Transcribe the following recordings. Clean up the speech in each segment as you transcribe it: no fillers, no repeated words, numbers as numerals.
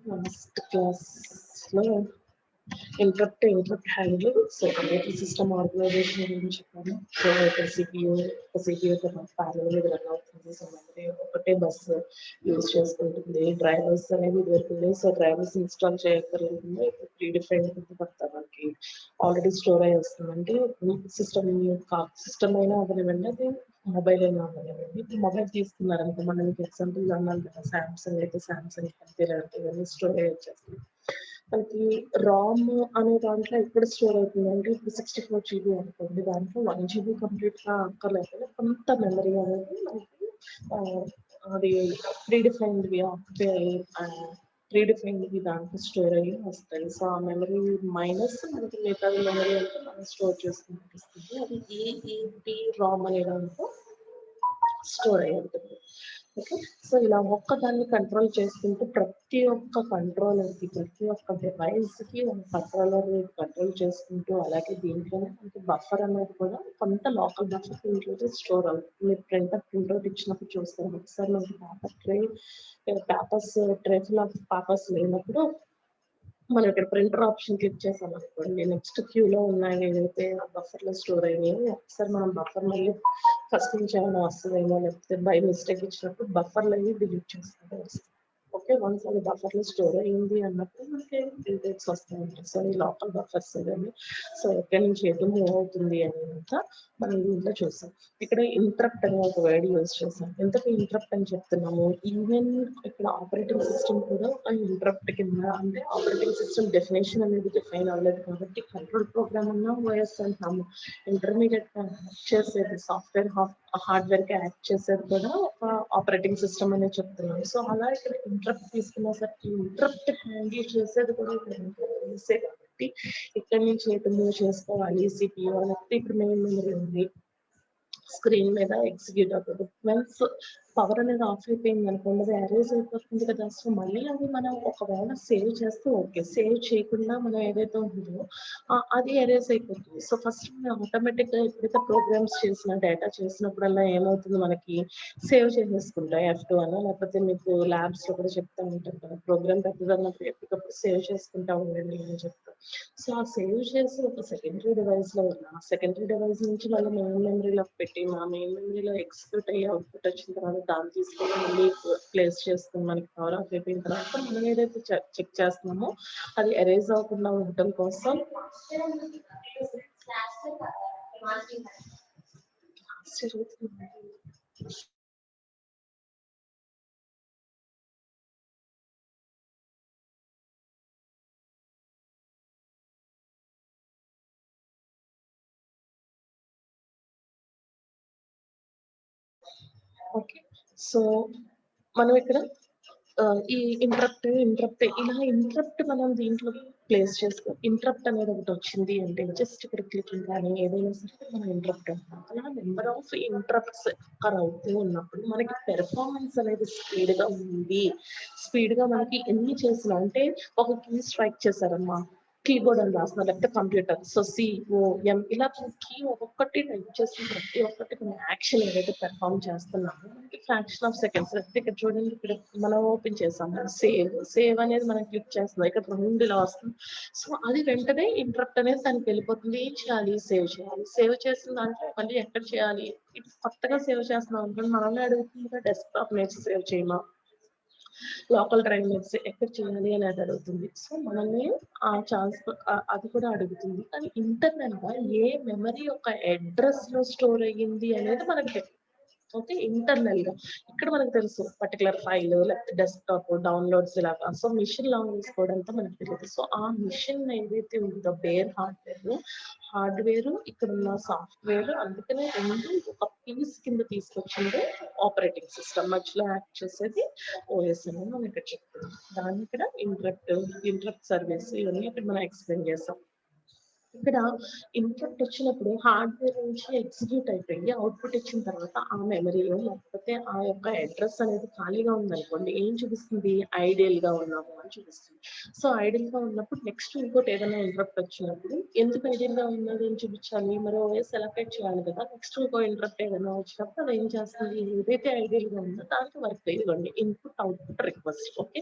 Last క్లాస్లో interrupt handling. So operating system organization గురించి చెప్పాను. సో ఇక్కడ CPU parallel గా రన్ అవుతుంది. సో మెమరీ ఒకటే బస్ యూజ్ చేసుకుంటుంది. డ్రైవర్స్ అనేవి దొరుకుతుంది. సో డ్రైవర్స్ ఇన్స్టాల్ చేయగలుగుతుంది. ప్రీ డిఫైన్డ్ పడతారు మనకి ఆల్రెడీ స్టోర్ అయ్యి వస్తుంది. అంటే సిస్టమ్ అయినా అవనివ్వండి, అది మొబైల్ అయినా అవనివ్వండి. ఇప్పుడు మొబైల్ తీసుకున్నారు అనుకో, మనం ఎగ్జాంపుల్ అన్నాను కదా, సామ్సంగ్ అయితే సామ్సంగ్ ఇవన్నీ స్టోర్ అయ్యి వచ్చేస్తుంది. మనకి రామ్ అనే దాంట్లో ఎక్కడ స్టోర్ అవుతుంది అంటే, ఇప్పుడు 64 GB అనుకోండి, దాంట్లో 1 GB కంప్లీట్ గా అక్కర్లేకపోతే కొంత మెమరీ అనేది మనకి అది ప్రీడిఫైన్డ్ దాంట్లో స్టోర్ అయ్యి వస్తాయి. సో ఆ మెమరీ మైనస్ మనకి మిగతా మెమరీ అంటే మనం స్టోర్ చేసుకుంటూ వస్తుంది. అది ఈఈపి రామ్ అనే దాంట్లో స్టోర్ అయ్యి ఉంటుంది. ఓకే, సో ఇలా ఒక్కదాన్ని కంట్రోల్ చేసుకుంటూ ప్రతి ఒక్క కంట్రోలర్కి, ప్రతి ఒక్క డివైస్కి కంట్రోలర్ కంట్రోల్ చేసుకుంటూ, అలాగే దీంట్లోనే మనకి బఫర్ అనేది కూడా కొంత లోకల్ బఫర్ దీంట్లో స్టోర్ అవుతుంది. మీరు ప్రింట్అవుట్ ఇచ్చినప్పుడు చూస్తారు, ఒకసారి మనకి ట్రే ఫుల్ ఆఫ్ పేపర్స్ లేనప్పుడు మనం ఇక్కడ ప్రింటర్ ఆప్షన్ క్లిక్ చేసాం అనుకోండి, నెక్స్ట్ క్యూలో ఉన్నాయి ఏదైతే బఫర్ లో స్టోర్ అయినాయో, ఒకసారి మనం బఫర్ మళ్ళీ ఫస్ట్ నుంచి ఏమైనా వస్తుందేమో, లేకపోతే బై మిస్టేక్ ఇచ్చినప్పుడు బఫర్లు అయ్యి డిలీట్ చేసుకుంటూ వస్తుంది. ఓకే, వన్స్ అది బఫర్ లో స్టోర్ అయ్యింది అన్నప్పుడు మనకి డీటెయిల్స్ వస్తూ ఉంటాయి. సో ఈ లోకల్ బఫర్స్ కానీ, సో ఎక్కడి నుంచి ఎటు మూవ్ అవుతుంది అనేది మనం దీంట్లో చూసాం. ఇక్కడ ఇంటరప్ట్ అనే ఒక వర్డ్ యూజ్ చేసాం. ఎంతకు ఇంటరప్ట్ అని చెప్తున్నాము, ఈవెన్ ఇక్కడ ఆపరేటింగ్ సిస్టమ్ కూడా ఒక ఇంటరప్ట్ కింద, అంటే ఆపరేటింగ్ సిస్టమ్ డెఫినేషన్ అనేది డిఫైన్ అవ్వలేదు కాబట్టి కంట్రోల్ ప్రోగ్రామ్ అన్నా ఓఎస్ అంటాము. ఇంటర్మీడియట్ గా యాక్ట్ చేసేది సాఫ్ట్వేర్ హార్డ్వేర్ కి యాక్ట్ చేసేది కూడా ఒక ఆపరేటింగ్ సిస్టమ్ అనే చెప్తున్నాం. సో అలా ఇక్కడ ఇంటరప్ట్ తీసుకునేసరికి ఇంటరప్ట్ హ్యాండిల్ చేసేది కూడా ఇక్కడ కాబట్టి ఇక్కడ నుంచి ఎటు మూవ్ చేసుకోవాలి, సిపియూ లేకపోతే ఇప్పుడు మెయిన్ మెమరీ ఉంది, స్క్రీన్ మీద ఎగ్జిక్యూట్ అవుతుంది. వన్స్ పవర్ అనేది ఆఫ్ అయిపోయింది అనుకోండి, అది అరేజ్ అయిపోతుంది కదా. సో మళ్ళీ అది మనం ఒకవేళ సేవ్ చేస్తే ఓకే, సేవ్ చేయకుండా మనం ఏదైతే ఉందో అది అరేజ్ అయిపోతుంది. సో ఫస్ట్ ఆటోమేటిక్ గా ఎప్పుడైతే ప్రోగ్రామ్స్ చేసిన డేటా చేసినప్పుడల్లా ఏమవుతుంది, మనకి సేవ్ చేసేసుకుంటాం F2 అన్న, లేకపోతే మీకు ల్యాబ్స్ లో కూడా చెప్తా ఉంటారు కదా, ప్రోగ్రామ్ పెట్టదన్నప్పుడు ఎప్పటికప్పుడు సేవ్ చేసుకుంటా ఉండండి అని చెప్తాం. సో ఆ సేవ్ చేసి ఒక సెకండరీ డివైస్ లో ఉన్న సెకండరీ డివైస్ నుంచి మళ్ళీ మెయిన్ మెమరీలో పెట్టి, మా మెయిన్ మెమరీలో ఎగ్జిక్యూట్ అయ్యి అవుట్పుట్ వచ్చిన తర్వాత దాన్ని తీసుకొని మళ్ళీ ప్లేస్ చేసుకుని మనకి పవర్ ఆఫ్ అయిపోయిన తర్వాత మనం ఏదైతే చెక్ చేస్తున్నామో అది ఎరేజ్ అవ్వకుండా ఉండటం కోసం ఓకే, సో మనం ఇక్కడ ఈ ఇంటరప్ట్ ఇలా ఇంటరప్ట్ మనం దీంట్లో ప్లేస్ చేసుకో. ఇంటరప్ట్ అనేది ఒకటి వచ్చింది అంటే జస్ట్ ఇక్కడ క్లికింగ్ కానీ ఏదైనా సరే మనం ఇంటరప్ట్ అంటాం. అలా నెంబర్ ఆఫ్ ఇంటరప్ట్స్ అక్కడ అవుతూ ఉన్నప్పుడు మనకి పెర్ఫార్మెన్స్ అనేది స్పీడ్ గా ఉంది. స్పీడ్ గా మనకి ఎన్ని చేసినా, అంటే ఒక కీ స్ట్రైక్ చేశారమ్మా, కీబోర్డ్ అని రాస్తున్నారు, లేకపోతే కంప్యూటర్, సో COM ఇలా కీ ఒక్కొక్కటి టైప్ చేసిన ప్రతి ఒక్కటి మనం యాక్షన్ ఏదైతే పెర్ఫార్మ్ చేస్తున్నామో మనకి ఫ్రాక్షన్ ఆఫ్ సెకండ్స్. ఇక్కడ చూడండి, ఇక్కడ మనం ఓపెన్ చేసాం సేవ్ అనేది మనం క్లిక్ చేస్తున్నాం, ఇక్కడ 2 ఇలా వస్తుంది. సో అది వెంటనే ఇంటరప్ట్ అనేది దానికి వెళ్ళిపోతుంది. ఏం చేయాలి, సేవ్ చేయాలి. సేవ్ చేసిన దాంట్లో మళ్ళీ ఎక్కడ చేయాలి, ఇది కొత్తగా సేవ్ చేస్తున్నాం అనుకోండి, మనల్ని అడుగుతుంది డెస్క్టాప్ మీద సేవ్ చేయమా, లోకల్ డ్రైవ్ మీద ఎక్కడ చేయాలి అనేది అడుగుతుంది. సో మనల్ని ఆ ఛాన్స్ అది కూడా అడుగుతుంది. కానీ ఇంటర్నల్ గా ఏ మెమరీ యొక్క అడ్రస్ లో స్టోర్ అయ్యింది అనేది మనకి ఓకే, ఇంటర్నల్ గా ఇక్కడ మనకు తెలుసు పర్టికులర్ ఫైల్ లేకపోతే డెస్క్టాప్ డౌన్లోడ్స్ ఇలాగా. సో మిషన్ లాంగ్వేజ్ కోడ్ అంతా మనకు తెలియదు. సో ఆ మిషన్ ఏదైతే ఉందో బేర్ హార్డ్వేర్ ఇక్కడ ఉన్న సాఫ్ట్వేర్, అందుకనే రెండు ఒక పీస్ కింద తీసుకొచ్చింది ఆపరేటింగ్ సిస్టమ్, మధ్యలో యాక్ట్ చేసేది ఓఎస్ అని మనం ఇక్కడ చెప్తున్నాం. దాన్ని ఇక్కడ ఇంటరప్ట్ సర్వీస్ ఇవన్నీ ఇక్కడ మనం ఎక్స్ప్లెయిన్ చేస్తాం. ఇక్కడ ఇంటరప్ట్ వచ్చినప్పుడు హార్డ్వేర్ నుంచి ఎగ్జిక్యూట్ అయిపోయి అవుట్పుట్ ఇచ్చిన తర్వాత ఆ మెమరీలో లేకపోతే ఆ యొక్క అడ్రస్ అనేది ఖాళీగా ఉందనుకోండి, ఏం చూపిస్తుంది, ఐడియల్ గా ఉన్నాము అని చూపిస్తుంది. సో ఐడియల్ గా ఉన్నప్పుడు నెక్స్ట్ ఇంకోటి ఏదైనా ఇంటరప్ట్ వచ్చినప్పుడు ఎందుకు ఐడియల్ గా ఉన్నది అని చూపించాలి, మరి ఓఎస్ ఎలకేట్ చేయాలి కదా. నెక్స్ట్ ఇంకో ఇంటరప్ట్ ఏదైనా వచ్చినప్పుడు అది ఏం చేస్తుంది, ఏదైతే ఐడియల్ గా ఉందో దానికి వర్క్ ఇవ్వండి, input output request. Okay,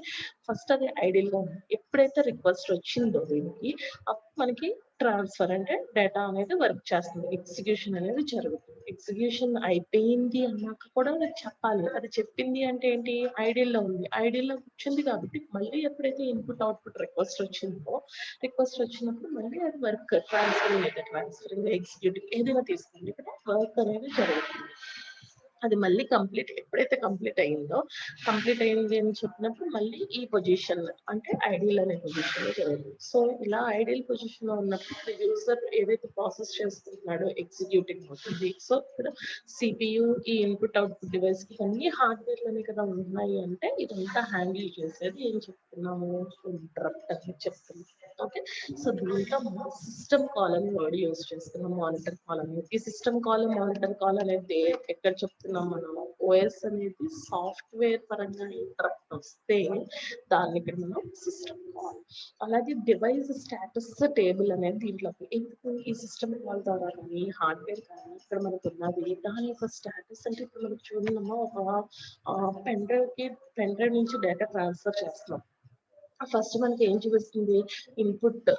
first అది ఐడియల్ గా ఉంది. ఎప్పుడైతే రిక్వెస్ట్ వచ్చిందో దీనికి అప్పుడు మనకి ట్రాన్స్ఫర్ అంటే డేటా అనేది వర్క్ చేస్తుంది, ఎగ్జిక్యూషన్ అనేది జరుగుతుంది. ఎగ్జిక్యూషన్ అయిపోయింది అన్నాక కూడా అది చెప్పాలి. అది చెప్పింది అంటే ఏంటి, ఐడియల్ లో ఉంది, ఐడియల్ లో వచ్చింది కాబట్టి మళ్ళీ ఎప్పుడైతే ఇన్పుట్ అవుట్పుట్ రిక్వెస్ట్ వచ్చిందో, రిక్వెస్ట్ వచ్చినప్పుడు మళ్ళీ అది వర్క్ ట్రాన్స్ఫరింగ్ ఎగ్జిక్యూటివ్ ఏదైనా తీసుకోండి, ఇక్కడ వర్క్ అనేది జరుగుతుంది. అది మళ్ళీ ఎప్పుడైతే కంప్లీట్ అయింది అని చెప్పినప్పుడు మళ్ళీ ఈ పొజిషన్ అంటే ఐడియల్ అనే పొజిషన్ లో జరుగుతుంది. సో ఇలా ఐడియల్ పొజిషన్ లో ఉన్నప్పుడు యూజర్ ఏదైతే ప్రాసెస్ చేసుకుంటున్నాడో ఎగ్జిక్యూటింగ్ అవుతుంది. సో ఇక్కడ సిపియు ఈ ఇన్పుట్ అవుట్పుట్ డివైస్ కి అన్ని హార్డ్వేర్ లోనే కదా ఉన్నాయి అంటే ఇదంతా హ్యాండిల్ చేసేది ఏం చెప్తున్నాము, ఇంటరప్ట్ అని చెప్తున్నాము. ఓకే, సో దీంట్లో మనం సిస్టమ్ కాల్ అని వర్డ్ యూజ్ చేస్తున్నాం, మానిటర్ కాల్ అని. ఈ సిస్టమ్ కాల్ మానిటర్ కాల్ అనేది ఎక్కడ చెప్తున్నాం మనం, ఓఎస్ అనేది సాఫ్ట్వేర్ పరంగా ఇంటరప్ట్ వస్తే దాన్ని ఇక్కడ మనం సిస్టమ్ కాల్. అలాగే డివైస్ స్టేటస్ టేబుల్ అనేది దీంట్లో ఎందుకు, ఈ సిస్టమ్ కాల్ ద్వారా కానీ హార్డ్వేర్ కానీ ఇక్కడ మనకు ఉన్నది దాని యొక్క స్టేటస్ అంటే ఇప్పుడు మనకు చూడమో ఒక పెన్ డ్రైవ్ నుంచి డేటా ట్రాన్స్ఫర్ చేస్తున్నాం. ఫస్ట్ మనకి ఏం చూపిస్తుంది, ఇన్పుట్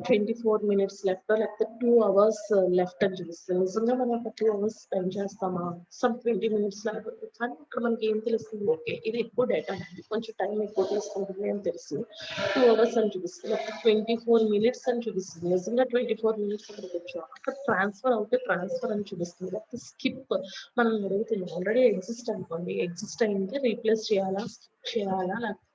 24 minutes లెఫ్ట్ లేకపోతే 2 hours లెఫ్ట్ అని చూపిస్తుంది. నిజంగా మనం ఒక 2 hours స్పెండ్ చేస్తామా, సమ్ 20 minutes లేకపోతే, కానీ ఇక్కడ మనకి ఏం తెలుస్తుంది, ఓకే ఇది ఎక్కువ డేటా కొంచెం టైం ఎక్కువ తీసుకుంటుంది అని తెలుస్తుంది, 2 hours అని చూపిస్తుంది. లేకపోతే 24 minutes అని చూపిస్తుంది, నిజంగా 24 minutes అక్కడికి వచ్చాం. అక్కడ ట్రాన్స్ఫర్ అవుతే ట్రాన్స్ఫర్ అని చూపిస్తుంది. లేకపోతే స్కిప్ మనం అడుగుతుంది, ఆల్రెడీ ఎగ్జిస్ట్ అనుకోండి, ఎగ్జిస్ట్ అయింది రీప్లేస్ చేయాలా, స్కిప్ చేయాలా, లేకపోతే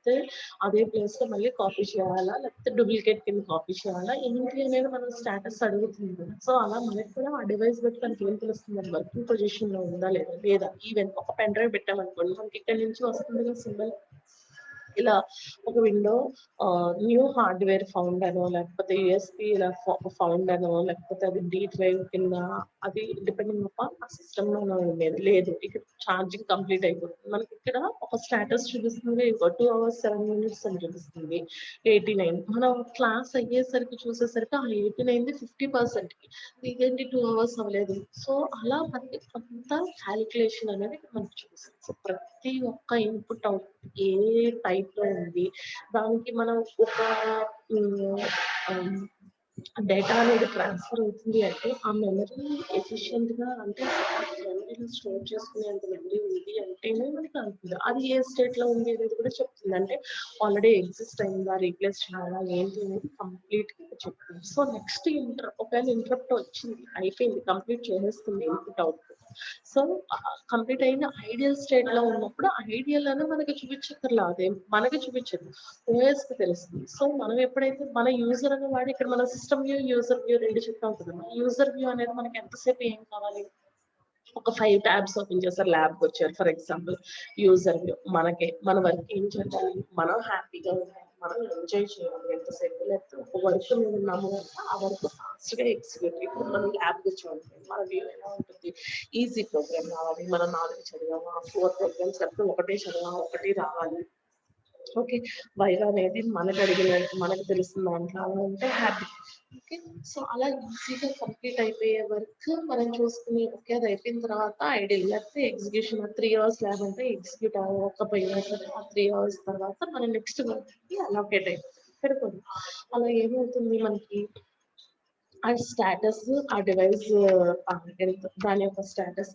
అదే ప్లేస్ లో మళ్ళీ కాపీ చేయాలా, లేకపోతే డూప్లికేట్ కింద కాపీ చేయాలా, ఏంటి అనేది మనం స్టేటస్ అడుగుతుంది. సో అలా మనకి కూడా ఆ డివైస్ బట్టి మనకి ఏం తెలుస్తుంది, అది వర్కింగ్ పొజిషన్ లో ఉందా లేదా. ఈవెన్ ఒక పెన్ డ్రైవ్ పెట్టామనుకోండి, మనకి ఇక్కడ నుంచి వస్తుంది సింబల్ ఇలా ఒక విండో న్యూ హార్డ్వేర్ ఫౌండ్ అనో, లేకపోతే యూఎస్పి ఇలా ఫౌండ్ అనో, లేకపోతే అది డి డ్రైవ్ కింద, అది డిపెండింగ్ అపాన్ ఆ సిస్టమ్ లో ఉండేది. లేదు ఇక్కడ ఛార్జింగ్ కంప్లీట్ అయిపోతుంది, మనకి ఇక్కడ ఒక స్టేటస్ చూపిస్తుంది 2 hours 7 minutes అని చూపిస్తుంది. 89 మనం క్లాస్ అయ్యేసరికి చూసేసరికి ఆ 89 50% ఇదేంటి 2 hours అవ్వలేదు. సో అలా మనకి కొంత క్యాలిక్యులేషన్ అనేది మనకి చూపిస్తుంది. సో ప్రతి ఒక్క ఇన్పుట్ అవుట్పుట్ ఏ టైప్ లో ఉంది, దానికి మనం ఒక డేటా అనేది ట్రాన్స్ఫర్ అవుతుంది అంటే ఆ మెమరీ ఎఫిషియెంట్ గా అంటే మెమరీని స్టోర్ చేసుకునేంత మెమరీ ఉంది అంటేనే మనకి అవుతుంది. అది ఏ స్టేట్ లో ఉంది అనేది కూడా చెప్తుంది. అంటే ఆల్రెడీ ఎగ్జిస్ట్ అయిందా, రీప్లేస్ చేయాలా, ఏంటి అనేది కంప్లీట్ గా చెప్తుంది. సో నెక్స్ట్ ఒకవేళ ఇంటరప్ట్ వచ్చింది, అయిపోయింది, కంప్లీట్ చేసేస్తుంది ఇన్పుట్ అవుట్పుట్. సో కంప్లీట్ అయిన ఐడియల్ స్టేట్ లో ఉన్నప్పుడు ఐడియల్ అని మనకి చూపించక్కర్లా, అదే మనకి చూపించదు, ఓఎస్ కి తెలుస్తుంది. సో మనం ఎప్పుడైతే మన యూజర్ అనే వాడు, ఇక్కడ మన సిస్టమ్ వ్యూ యూజర్ వ్యూ రెండు చెప్తా ఉంటుంది. మన యూజర్ వ్యూ అనేది మనకి ఎంతసేపు ఏం కావాలి, ఒక 5 tabs ఓపెన్ చేస్తారు, ల్యాబ్కి వచ్చారు ఫర్ ఎగ్జాంపుల్, యూజర్ వ్యూ మన వర్క్ ఏం చేయాలి, మనం హ్యాపీగా ఉండాలి, మనం ఎంజాయ్ చేయాలి ఎంతసేపు, లేకపోతే ఒక వర్క్ మీద ఉన్నాము ఆ వర్క్ ఫాస్ట్ గా ఎగ్జిక్యూట్. ఇప్పుడు మనం ల్యాబ్కి వచ్చాము, మన వ్యూ ఎలా ఉంటుంది, ఈజీ ప్రోగ్రామ్ రావాలి, మనం 4 చదివామా 4 ప్రోగ్రామ్స్ లేకపోతే ఒకటే చదివామా ఒకటి రావాలి. ఓకే, వైవా అనేది మనకు తెలిసిన దాంట్లో ఉంటే హ్యాపీ. ఓకే, సో అలా ఈజీగా కంప్లీట్ అయిపోయే వర్క్ మనం చూసుకుని, ఓకే అది అయిపోయిన తర్వాత ఐడియల్ లేకపోతే ఎగ్జిక్యూషన్ 3 hours ల్యాబ్ అంటే ఎగ్జిక్యూట్ అవ్వకపోయినా సరే ఆ 3 hours తర్వాత మనం నెక్స్ట్ వర్క్ కి అలొకేట్ అయిపోతుంది. పెడుతుంది అలా ఏమవుతుంది మనకి, ఆ స్టేటస్ ఆ డివైస్ దాని యొక్క స్టేటస్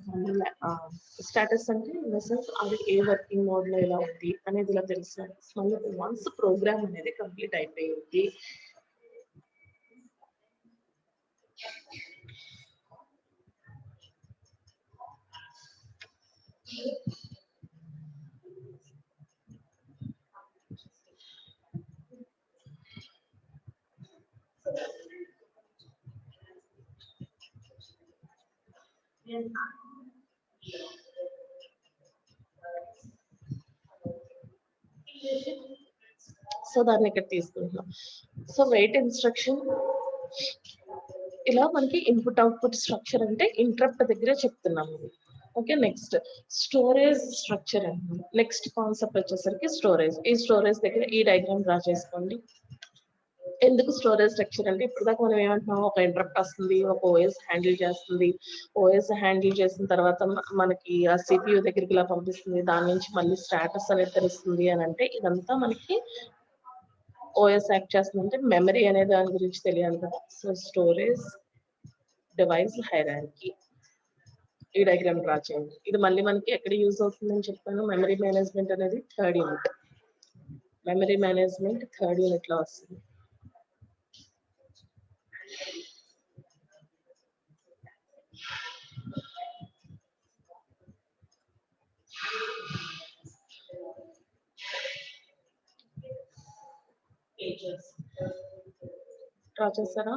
స్టేటస్ అంటే ఇన్ ద సెన్స్ అది ఏ వర్కింగ్ మోడ్ లో ఎలా ఉంది అనేది ఇలా తెలుస్తుంది. మళ్ళీ వన్స్ ప్రోగ్రామ్ అనేది కంప్లీట్ అయిపోయింది, సో దాన్ని ఇక్కడ తీసుకుంటున్నాం. సో వెయిట్ ఇన్స్ట్రక్షన్ ఇలా మనకి ఇన్పుట్ అవుట్పుట్ స్ట్రక్చర్ అంటే ఇంటరప్ట్ దగ్గర చెప్తున్నాము. ఓకే, నెక్స్ట్ స్టోరేజ్ స్ట్రక్చర్ అండి. నెక్స్ట్ కాన్సెప్ట్ వచ్చేసరికి స్టోరేజ్. ఈ స్టోరేజ్ దగ్గర ఈ డయాగ్రామ్ డ్రా చేసుకోండి. ఎందుకు స్టోరేజ్ స్ట్రక్చర్ అంటే ఇప్పుడు దాకా మనం ఏమంటున్నాం, ఒక ఇంటరప్ట్ వస్తుంది, ఒక ఓఎస్ హ్యాండిల్ చేస్తుంది, ఓఎస్ హ్యాండిల్ చేసిన తర్వాత మనకి ఆ సిపియు దగ్గరికి ఇలా పంపిస్తుంది, దాని నుంచి మళ్ళీ స్టేటస్ అనేది తెలుస్తుంది అని అంటే ఇదంతా మనకి ఓఎస్ యాక్ట్ చేస్తుందంటే మెమరీ అనే దాని గురించి తెలియాలి కదా. సో స్టోరేజ్ డివైస్ హైరార్కీ ఈ డయాగ్రామ్ డ్రా చేయండి. ఇది మళ్ళీ మనకి ఎక్కడ యూజ్ అవుతుందని చెప్పాను, మెమరీ మేనేజ్మెంట్ అనేది third unit. Memory management third unit లో వస్తుంది. డ్రా చేస్తారా?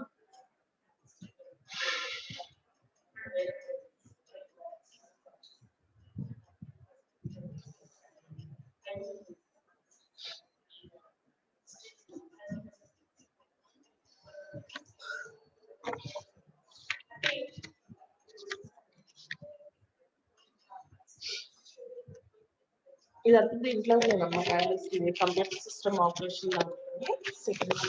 ఇదంతా దీంట్లో నేనమ్మా రాయాల్సింది కంప్యూటర్ సిస్టమ్ ఆపరేషన్ సెక్యూరిటీ.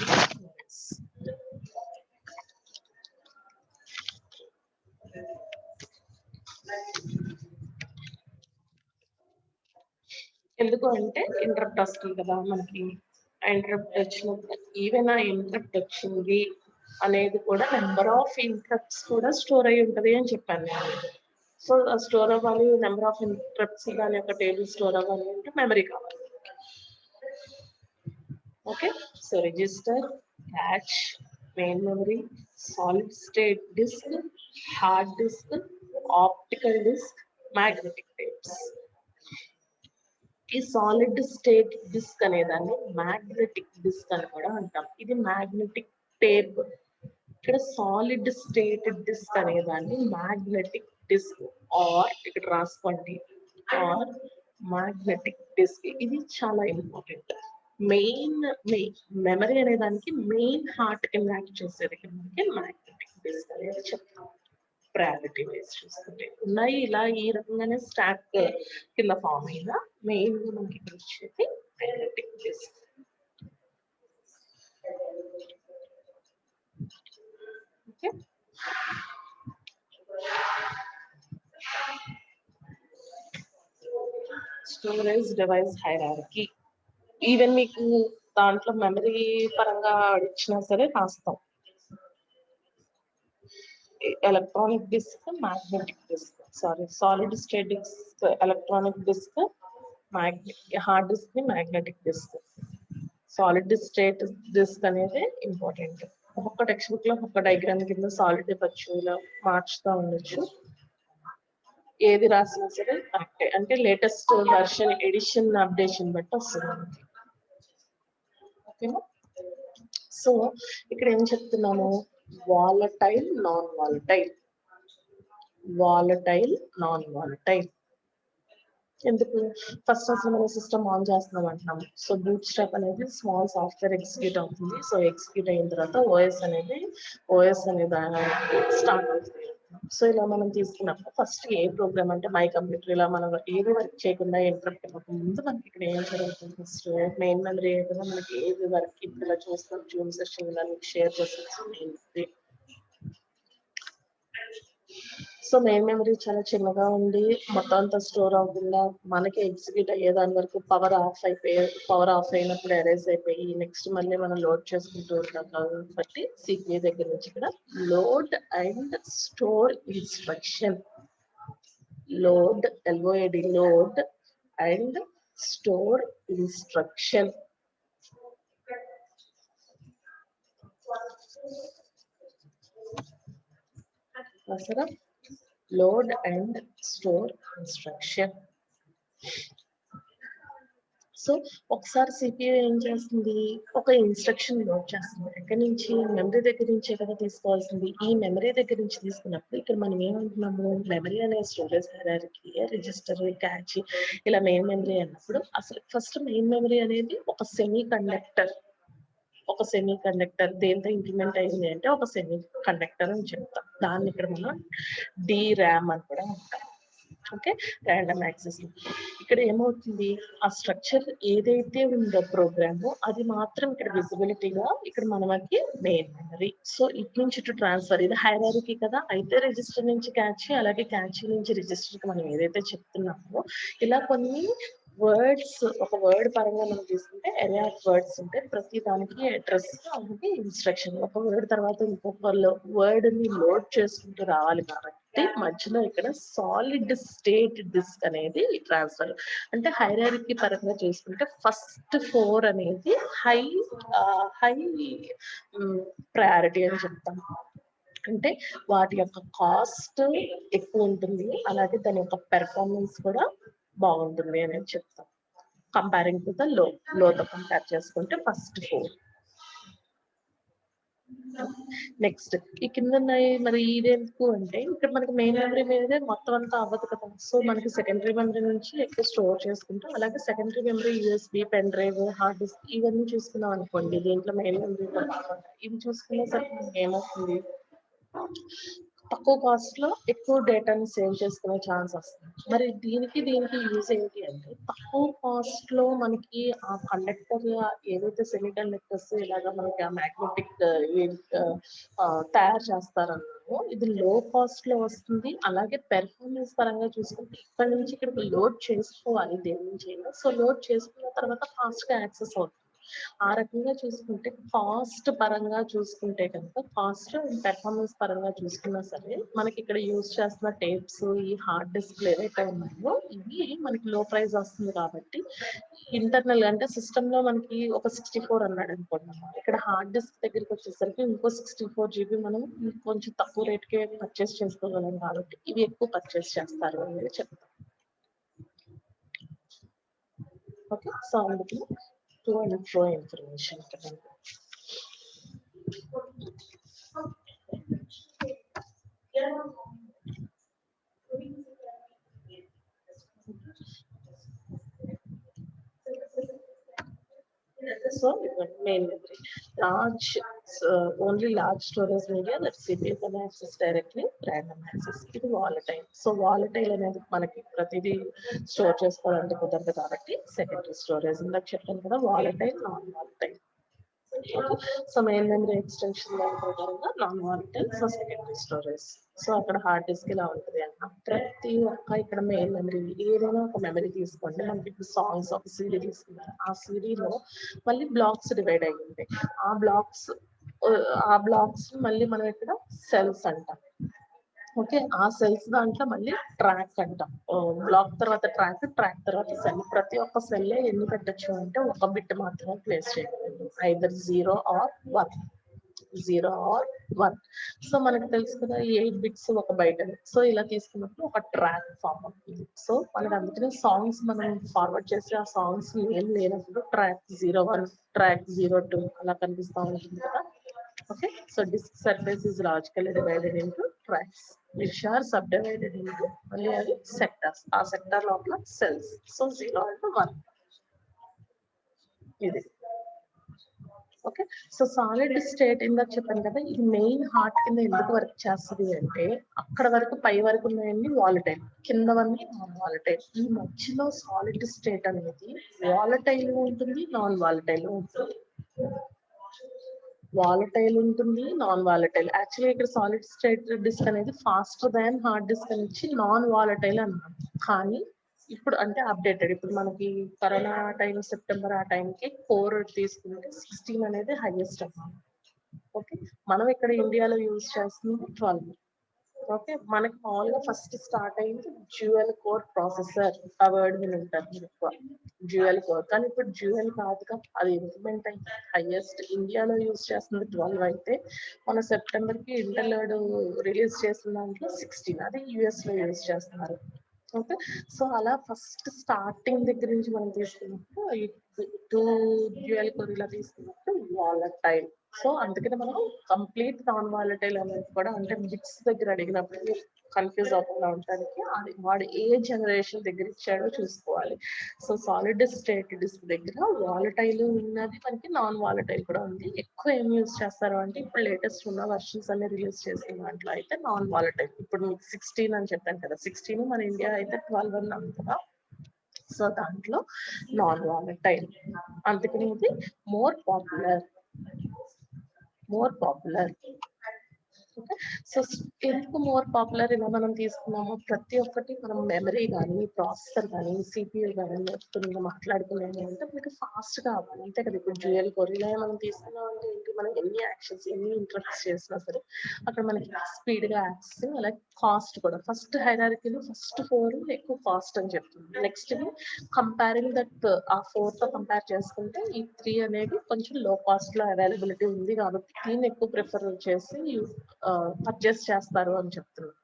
ఎందుకు అంటే ఇంటరప్ట్ వస్తుంది కదా మనకి. ఇంటరప్ట్ వచ్చినప్పుడు ఈవెన్ ఆ ఇంటరప్ట్ వచ్చింది అనేది కూడా నెంబర్ ఆఫ్ ఇంటరప్ట్స్ కూడా స్టోర్ అయి ఉంటది అని చెప్పాను నేను. సో స్టోర్ అవ్వాలి, నెంబర్ ఆఫ్ ఇంటరప్ట్స్ దాని యొక్క టేబుల్ స్టోర్ అవ్వాలి అంటే మెమరీ కావాలి. Okay, so register, cache, main memory, solid state disk, hard disk, optical disk, magnetic tapes. ఈ సాలిడ్ స్టేట్ డిస్క్ అనేదాన్ని మ్యాగ్నెటిక్ డిస్క్ అని కూడా అంటాం. ఇది మ్యాగ్నెటిక్ టేప్. ఇక్కడ సాలిడ్ స్టేట్ డిస్క్ అనేదాన్ని మ్యాగ్నెటిక్ డిస్క్ ఆర్ ఇక్కడ రాసుకోండి ఆర్ మ్యాగ్నెటిక్ డిస్క్. ఇది చాలా ఇంపార్టెంట్. మెయిన్ మెమరీ అనే దానికి మెయిన్ హార్ట్ కింద యాక్ట్ చేసేది మనకి మ్యాగ్నెటిక్ డిస్క్ అనేది చెప్తాం. ప్రయారిటీ వైజ్ చూసుకుంటే ఉన్నాయి ఇలా ఈ రకంగానే స్టాక్ కింద ఫామ్ అయిన మెయిన్ మనకి ఇక్కడ వచ్చేది magnetic disk. Okay, storage device hierarchy. Even మీకు దాంట్లో మెమరీ పరంగా ఇచ్చినా సరే రాస్తాం. Electronic disk, magnetic disk, sorry solid state disk electronic disk, hard disk ని magnetic disk. Solid state disk అనేది ఇంపార్టెంట్. ఒక్కొక్క టెక్స్ట్ బుక్ లో ఒక్కొక్క డయాగ్రామ్ కింద సాలిడ్ ఇవ్వచ్చు, ఇలా మార్చుతా ఉండొచ్చు. ఏది రాసినా సరే కరెక్టే, అంటే లేటెస్ట్ వర్షన్ ఎడిషన్ అప్డేషన్ బట్టి వస్తుంది. ఓకేనా? సో ఇక్కడ ఏం చెప్తున్నాము, volatile, non volatile. Volatile, non volatile ఎందుకు? ఫస్ట్ అసలు మనం సిస్టమ్ ఆన్ చేస్తున్నాం అంటున్నాం. సో బూట్ స్ట్రాప్ అనేది స్మాల్ సాఫ్ట్వేర్ ఎగ్జిక్యూట్ అవుతుంది. సో ఎగ్జిక్యూట్ అయిన తర్వాత ఓఎస్ అనేది స్టార్ట్ అవుతుంది. సో ఇలా మనం తీసుకున్నప్పుడు ఫస్ట్ ఏ ప్రోగ్రామ్ అంటే మై కంప్యూటర్ ఇలా మనం ఏది వర్క్ చేయకుండా ఇంటరప్ట్ ఇవ్వక ముందు మనకి ఇక్కడ ఏం జరుగుతుంది, ఫస్ట్ మెయిన్ మెమరీ ఏదైనా మనకి ఏది వర్క్ ఇప్పుడు ఇలా చూస్తాం జూమ్ సెషన్ ఇలా షేర్ చేస్తాం. సో మెయిన్ మెమరీ చాలా చిన్నగా ఉండి మొత్తం అంతా స్టోర్ అవ్వకుండా మనకి ఎగ్జిక్యూట్ అయ్యేదాని వరకు పవర్ ఆఫ్ అయినప్పుడు ఎరేజ్ అయిపోయి నెక్స్ట్ మళ్ళీ మనం లోడ్ చేసుకుంటూ ఉంటాం కాబట్టి సిపియు దగ్గర నుంచి ఇక్కడ load and store instruction. Load LOAD load and store instruction. రాసారా? Load and store instruction. So ఒకసారి సిపియు ఏం చేస్తుంది, ఒక ఇన్స్ట్రక్షన్ లోడ్ చేస్తుంది. ఎక్కడి నుంచి? మెమరీ దగ్గర నుంచే కదా తీసుకోవాల్సింది. ఈ మెమరీ దగ్గర నుంచి తీసుకున్నప్పుడు ఇక్కడ మనం ఏమంటున్నాము, మెమరీ అనే స్టోరేజ్ హైరార్కీ, రిజిస్టర్, క్యాచ్ ఇలా మెయిన్ మెమరీ అన్నప్పుడు అసలు ఫస్ట్ మెయిన్ మెమరీ అనేది ఒక సెమీ కండక్టర్. ఒక సెమీ కండక్టర్ దేంతో ఇంప్లిమెంట్ అయింది అంటే ఒక సెమీ కండక్టర్ అని చెప్తాం. దాన్ని ఇక్కడ మనం DRAM అని కూడా అంటాం. Okay, random access. ఇక్కడ ఏమవుతుంది, ఆ స్ట్రక్చర్ ఏదైతే ఉందో ప్రోగ్రామ్ అది మాత్రం ఇక్కడ విజిబిలిటీగా ఇక్కడ మనకి మెయిన్ మెమరీ. సో ఇటు నుంచి ఇటు ట్రాన్స్ఫర్, ఇది హైరార్కీ కదా, అయితే రిజిస్టర్ నుంచి క్యాచ్, అలాగే క్యాచ్ నుంచి రిజిస్టర్ కి మనం ఏదైతే చెప్తున్నామో ఇలా కొన్ని వర్డ్స్, ఒక వర్డ్ పరంగా మనం తీసుకుంటే అరే ఆఫ్ వర్డ్స్ ఉంటాయి, ప్రతి దానికి అడ్రస్ అలాగే ఇన్స్ట్రక్షన్. ఒక వర్డ్ తర్వాత ఇంకొక వర్డ్ ని లోడ్ చేసుకుంటూ రావాలి కాబట్టి మధ్యలో ఇక్కడ సాలిడ్ స్టేట్ డిస్క్ అనేది ట్రాన్స్ఫర్. అంటే హైరార్కీ పరంగా చూసుకుంటే ఫస్ట్ 4 అనేది హై ప్రయారిటీ అని చెప్తాం. అంటే వాటి యొక్క కాస్ట్ ఎక్కువ ఉంటుంది, అలాగే దాని యొక్క పెర్ఫార్మెన్స్ కూడా బాగుంటుంది అనేది చెప్తాం. కంపేరింగ్ టు ద లోతో కంపేర్ చేసుకుంటే ఫస్ట్ 4. నెక్స్ట్ ఈ కింద ఉన్నాయి మరి ఇదేందుకు అంటే ఇక్కడ మనకి మెయిన్ మెమరీ మీదే మొత్తం అంతా అవ్వదు కదా, సో మనకి సెకండరీ మెమరీ నుంచి ఎక్కువ స్టోర్ చేసుకుంటాం. అలాగే secondary memory USB, pen drive, hard disk ఇవన్నీ చూసుకున్నాం అనుకోండి, దీంట్లో మెయిన్ మెమరీ ఇవి చూసుకునే సరికి మనకి ఏమవుతుంది, తక్కువ కాస్ట్ లో ఎక్కువ డేటాని సేవ్ చేసుకునే ఛాన్స్ వస్తుంది. మరి దీనికి యూజ్ ఏంటి అంటే, తక్కువ కాస్ట్ లో మనకి ఆ కండక్టర్ ఏదైతే సెమీ కండక్టర్స్ ఇలాగా మనకి ఆ మ్యాగ్నెటిక్ తయారు చేస్తారన్నామో ఇది లో కాస్ట్ లో వస్తుంది. అలాగే పెర్ఫార్మెన్స్ పరంగా చూసుకుంటే ఇక్కడ నుంచి ఇక్కడికి లోడ్ చేసుకోవాలి దేని నుంచి అయినా, సో లోడ్ చేసుకున్న తర్వాత ఫాస్ట్ గా యాక్సెస్ అవుతుంది. ఆ రకంగా చూసుకుంటే కాస్ట్ పరంగా చూసుకుంటే కనుక, కాస్ట్ అండ్ పెర్ఫార్మెన్స్ పరంగా చూసుకున్నా సరే మనకి ఇక్కడ యూజ్ చేస్తున్న టేప్స్, ఈ హార్డ్ డిస్క్ ఏవైతే ఉన్నాయో ఇవి మనకి లో ప్రైస్ వస్తుంది కాబట్టి ఇంటర్నల్ అంటే సిస్టమ్ లో మనకి ఒక 64 అన్నాడు అనుకోండి, ఇక్కడ హార్డ్ డిస్క్ దగ్గరికి వచ్చేసరికి ఇంకో 64 GB మనం కొంచెం తక్కువ రేట్కే పర్చేస్ చేసుకోగలం కాబట్టి ఇవి ఎక్కువ పర్చేస్ చేస్తారు అనేది చెప్తాం. ఓకే, సో అందుకే to and fro information. So main memory, large, only large storage media that CPU can access directly, random access. ఇది volatile. సో volatile అనేది మనకి ప్రతిదీ స్టోర్ చేసుకోవాలంటే కుదరదు కాబట్టి సెకండరీ స్టోరేజ్. ఇందాక చెప్పాను కదా volatile, non volatile. So main memory extension దాని ప్రకారంగా non volatile, so secondary storage. So అక్కడ హార్డ్ డిస్క్ ఇలా ఉంటుంది అన్న ప్రతి ఒక్క ఇక్కడ మెయిన్ మెమరీ ఏదైనా ఒక మెమరీ తీసుకోండి, మనకి ఇప్పుడు సాంగ్స్ ఒక సీడీ తీసుకున్నారు, ఆ సీడీలో మళ్ళీ బ్లాక్స్ డివైడ్ అయ్యి ఉంటాయి. ఆ బ్లాక్స్ మళ్ళీ మనం ఇక్కడ సెల్స్ అంటాం. ఓకే, ఆ సెల్స్ దాంట్లో మళ్ళీ ట్రాక్ అంటాం. బ్లాక్ తర్వాత ట్రాక్ తర్వాత సెల్. ప్రతి ఒక్క సెల్ ఎన్ని పెట్టచ్చు అంటే ఒక బిట్ మాత్రమే ప్లేస్ చేయగలరు, ఐదర్ 0 or 1. సో మనకు తెలుసు కదా 8 బిట్స్ ఒక బైట్ అని. సో ఇలా తీసుకున్నప్పుడు ఒక ట్రాక్ ఫామ్ అవుతుంది. సో మనకి అందుకనే సాంగ్స్ మనం ఫార్వర్డ్ చేసి ఆ సాంగ్స్ ఏం లేనప్పుడు ట్రాక్ 01, ట్రాక్ 02 అలా కనిపిస్తూ ఉంటుంది కదా. Okay, so disk surface is logically divided into tracks, which are subdivided into only sectors. Our sector లోపల cells. So 0 and 1. ఇది ఓకే. సో సాలిడ్ స్టేట్ ఇందాక చెప్పాను కదా, ఇది మెయిన్ హార్ట్ కింద ఎందుకు వర్క్ చేస్తుంది అంటే అక్కడ వరకు పై వరకు ఉన్నాయండి వాలటైల్, కిందవన్నీ నాన్ వాలటైల్. ఈ మధ్యలో సాలిడ్ స్టేట్ అనేది వాలటైల్ ఉంటుంది, నాన్ వాలటైల్ ఉంటుంది. వాలటైల్ ఉంటుంది, నాన్ వాలటైల్. యాక్చువల్లీ ఇక్కడ సాలిడ్ స్టేట్ డిస్క్ అనేది ఫాస్టర్ దాన్ హార్డ్ డిస్క్ నుంచి నాన్ వాలటైల్ అన్నాం. కానీ ఇప్పుడు అంటే అప్డేటెడ్, ఇప్పుడు మనకి కరోనా టైం సెప్టెంబర్ ఆ టైంకి 4 తీసుకుంటే 16 అనేది హైయెస్ట్ అన్నమాట. ఓకే, మనం ఇక్కడ ఇండియాలో యూజ్ చేస్తుంది 12. ఓకే, మనకి మామూలుగా ఫస్ట్ స్టార్ట్ అయింది డ్యూయల్ కోర్ ప్రాసెసర్, ఆ వర్డ్ విని ఉంటారు మీరు ఎక్కువ, డ్యూయల్ కోర్. కానీ ఇప్పుడు డ్యూయల్ కాదుగా, అది ఇంప్లిమెంట్ అయింది. హైయెస్ట్ ఇండియాలో యూజ్ చేస్తుంది 12 అయితే మన సెప్టెంబర్ కి ఇంటెల్ రిలీజ్ చేసిన దాంట్లో 16, అది యుఎస్ లో యూజ్ చేస్తున్నారు. ఓకే, సో అలా ఫస్ట్ స్టార్టింగ్ దగ్గర నుంచి మనం తీసుకున్నప్పుడు ఈ 2 డ్యూయల్ కోర్ ఇలా తీసుకున్నప్పుడు వాలటైల్. సో అందుకనే మనం కంప్లీట్ నాన్ వాలటైల్ అనేది కూడా, అంటే బిట్స్ దగ్గర అడిగినప్పుడు కన్ఫ్యూజ్ అవ్వకుండా ఉండడానికి అది వాడు ఏ జనరేషన్ దగ్గర ఇచ్చాడో చూసుకోవాలి. సో సాలిడ్ స్టేట్ డిస్క్ దగ్గర వాలటైల్ ఉన్నది, మనకి నాన్ వాలటైల్ కూడా ఉంది. ఎక్కువ ఏం యూజ్ చేస్తారు అంటే ఇప్పుడు లేటెస్ట్ ఉన్న వర్షన్స్ అన్ని రిలీజ్ చేసిన దాంట్లో అయితే నాన్ వాలటైల్. ఇప్పుడు మీకు 16 అని చెప్పాను కదా, 16 మన ఇండియా అయితే 12 అన్నాం కదా. సో దాంట్లో నాన్ వాలటైల్, అందుకని ఇది మోర్ పాపులర్. సో ఎందుకు మోర్ పాపులర్ ఇలా మనం తీసుకున్నాము, ప్రతి ఒక్కటి మనం మెమరీ కానీ ప్రాసెసర్ కానీ సిపియూ కానీ ఇప్పుడు మాట్లాడుకునేది అంటే మనకి ఫాస్ట్ కావాలి అంతే కదా. ఇప్పుడు డ్యూయల్ కోర్ ఇలా మనం తీసుకున్నాం అంటే ఏంటి, మనం ఎన్ని యాక్షన్స్ ఎన్ని ఇంటరప్ట్స్ చేసినా సరే అక్కడ మనకి స్పీడ్ గా యాక్సెస్, అలాగే కాస్ట్ కూడా. ఫస్ట్ హైరార్కీలో ఫస్ట్ 4 ఎక్కువ కాస్ట్ అని చెప్తుంది. నెక్స్ట్ కంపేరింగ్ దట్ ఆ 4 తో కంపేర్ చేసుకుంటే ఈ 3 అనేది కొంచెం లో కాస్ట్ లో అవైలబిలిటీ ఉంది కాబట్టి దీన్ని ఎక్కువ ప్రిఫర్ చేసి పర్చేస్ చేస్తారు అని చెప్తున్నారు.